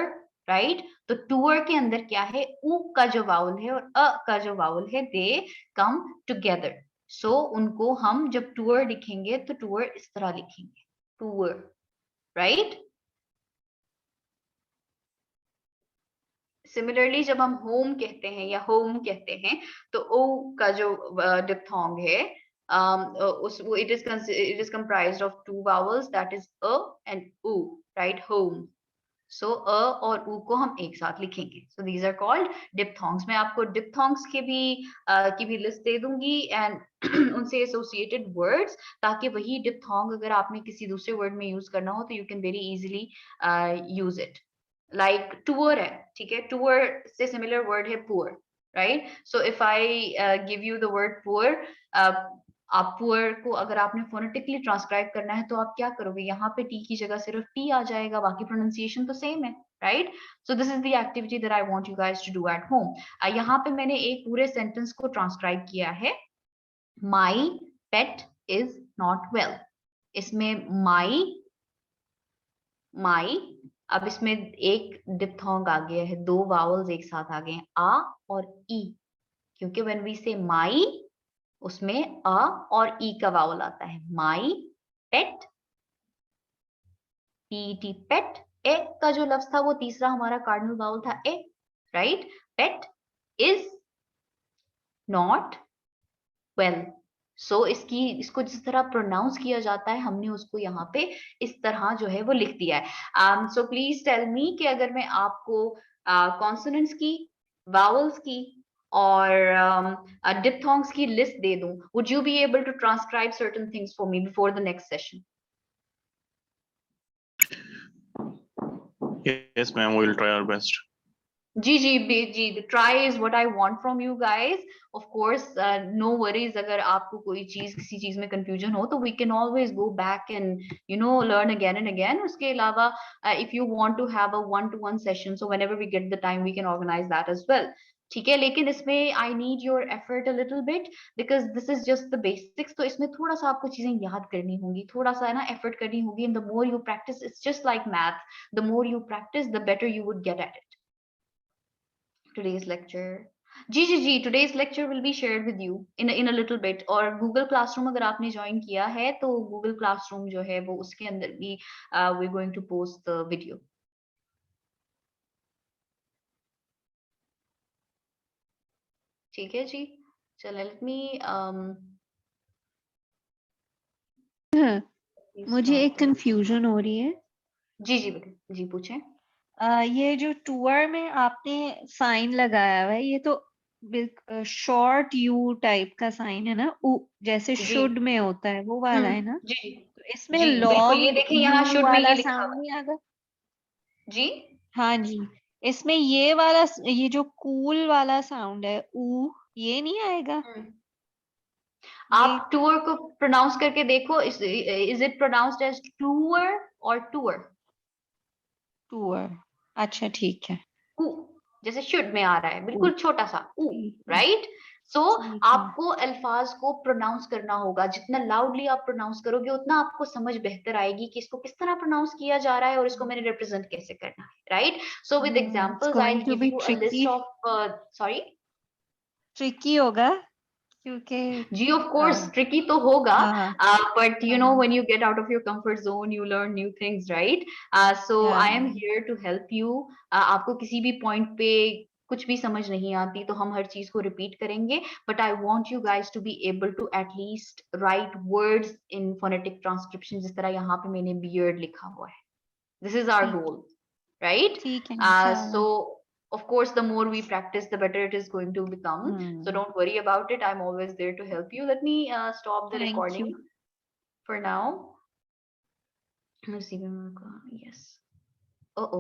राइट. तो टूअर के अंदर क्या है, ऊ का जो वावल है और अ का जो वावल है दे कम टुगेदर. सो उनको हम जब टूअर लिखेंगे तो टूअर इस तरह लिखेंगे, टूअर, राइट. सिमिलरली जब हम होम कहते हैं या होम कहते हैं तो ओ का जो डिप्थोंग है उस it is comprised of two vowels, that is a and oo, right, home. So a और ऊ को हम एक साथ लिखेंगे. So these are called diphthongs. मैं आपको डिप्थोंग्स की भी लिस्ट दे दूंगी एंड उनसे एसोसिएटेड वर्ड्स, ताकि वही डिप्थोंग अगर आपने किसी दूसरे वर्ड में यूज करना हो तो you can very easily use it. Like tour है, ठीक है, टूअर से सिमिलर वर्ड है poor, right. So if I give you the word poor, आप पुअर को अगर आपने फोनेटिकली ट्रांसक्राइब करना है तो आप क्या करोगे, यहाँ पे टी की जगह सिर्फ टी आ जाएगा, बाकी प्रोनाउंसिएशन तो सेम है, right. So this is the activity that I want you guys to do at home. यहाँ पे मैंने एक पूरे सेंटेंस को ट्रांसक्राइब किया है. माई पेट इज नॉट वेल. इसमें माई, माई, अब इसमें एक डिप्थोंग आ गया है, दो वावल्स एक साथ आ गए हैं, आ और ई, क्योंकि व्हेन वी से माई उसमें अ और ई का वावल आता है. माई पेट, पीटी पेट. ए का जो लफ्ज था वो तीसरा हमारा कार्डिनल वावल था e, right. Pet is not well. So इसको जिस तरह प्रोनाउंस किया जाता है हमने उसको यहाँ पे इस तरह जो है वो लिख दिया है. सो प्लीज टेल मी कि अगर मैं आपको कॉन्सोनेंट्स की, वावल्स की और डिप्थोंग्स की लिस्ट दे दूं, would you be able to transcribe certain things for me before the next session? Yes, ma'am, we will try our best. Ji, the try is what I want from you guys. Of course, no worries अगर आपको कोई चीज किसी चीज में confusion हो तो we can always go back and learn again and again. उसके अलावा if you want to have a one-to-one session, so whenever we get the time we can organize that as well. ठीक है, लेकिन इसमें I need your effort a little bit because this is just the basics. तो इसमें थोड़ा सा आपको चीजें याद करनी होंगी, थोड़ा सा ना effort करनी होगी. And the more you practice, it's just like math. The more you practice, the better you would get at it. Today's lecture, ji, today's lecture will be shared with you in a little bit. और Google Classroom अगर आपने join किया है तो Google Classroom जो है वो उसके अंदर भी we're going to post the video. ठीक है जी, चलो let me मुझे एक कंफ्यूजन हो रही है. जी बेटे, जी पूछें. ये जो टूअर में आपने साइन लगाया हुआ है, ये तो शॉर्ट यू टाइप का साइन है ना, उ जैसे जी। शुड में होता है वो वाला है ना। जी तो इसमें जी बिल्कुल, ये लॉन्ग देखिए यहाँ यू शुड में ये वाला लिखा हुआ साउंड नहीं आएगा। है। जी हाँ जी, इसमें ये वाला ये जो कूल वाला साउंड है ऊ, ये नहीं आएगा। ये आप टूर को प्रोनाउंस करके देखो, is it pronounced as tour और टूर? टूअर। अच्छा ठीक है। ऊ जैसे शुड में आ रहा है, बिल्कुल छोटा सा ऊ, ठीक है, राइट? सो ठीक है। आपको अल्फाज को प्रोनाउंस करना होगा, जितना लाउडली आप प्रोनाउंस करोगे उतना आपको समझ बेहतर आएगी कि इसको किस तरह प्रोनाउंस किया जा रहा है और इसको मैंने रिप्रेजेंट कैसे करना है, right? So with It's examples I going to give be you a list tricky. Of sorry tricky होगा क्योंकि जी ऑफ कोर्स ट्रिकी तो होगा, हाँ but you know हाँ when you get out of your comfort zone you learn new things, right? So I am yeah. here to help you. आपको किसी भी point पे कुछ भी समझ नहीं आती तो हम हर चीज को रिपीट करेंगे, but I want you guys to be able to at least write words in phonetic transcription, जिस तरह यहाँ पे मैंने beard लिखा हुआ है. This is our ठीक goal, right? ठीक है इंशाल्लाह। So of course the more we practice the better it is going to become, so don't worry about it. I'm always there to help you. Let me stop the Thank recording you. for now. Let's see. Yes. Oh